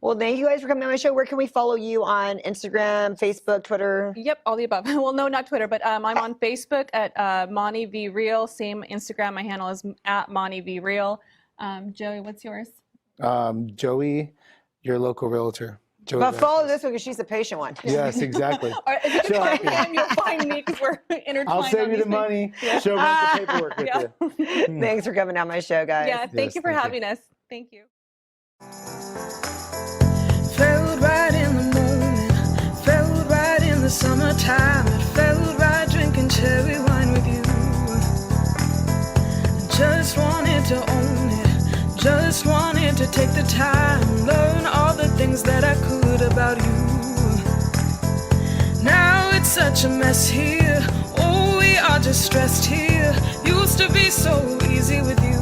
B: Well, thank you guys for coming on my show. Where can we follow you on Instagram, Facebook, Twitter?
G: Yep, all the above. Well, no, not Twitter, but I'm on Facebook at Monty V Real. Same Instagram. My handle is at Monty V Real. Joey, what's yours?
H: Joey, your local realtor. Joey
B: But follow
H: Vasquez.
B: this one because she's the patient one.
H: Yes, exactly.
G: All right, if you can find him, you'll find me because we're intertwined.
H: I'll save
G: on
H: you
G: these
H: the money.
G: things.
H: Show me the paperwork with you.
B: Thanks for coming on my show, guys.
G: Yeah, thank you for having us. Thank you.
A: Felt right in the moment, felt right in the summertime. It felt right drinking cherry wine with you. Just wanted to own it, just wanted to take the time, learn all the things that I could about you. Now it's such a mess here, oh, we are just stressed here. Used to be so easy with you.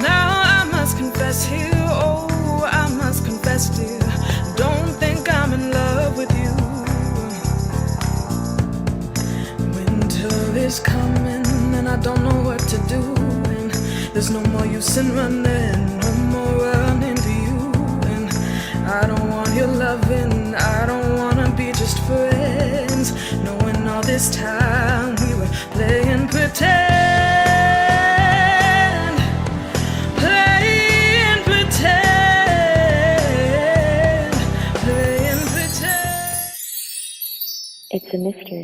A: Now I must confess here, oh, I must confess coming and I don't know what to do. And there's no more use in running, no more running to you. And I don't want your loving, I don't wanna be just friends, knowing all this time we were playing pretend, playing pretend, playing pretend.
I: It's a mystery.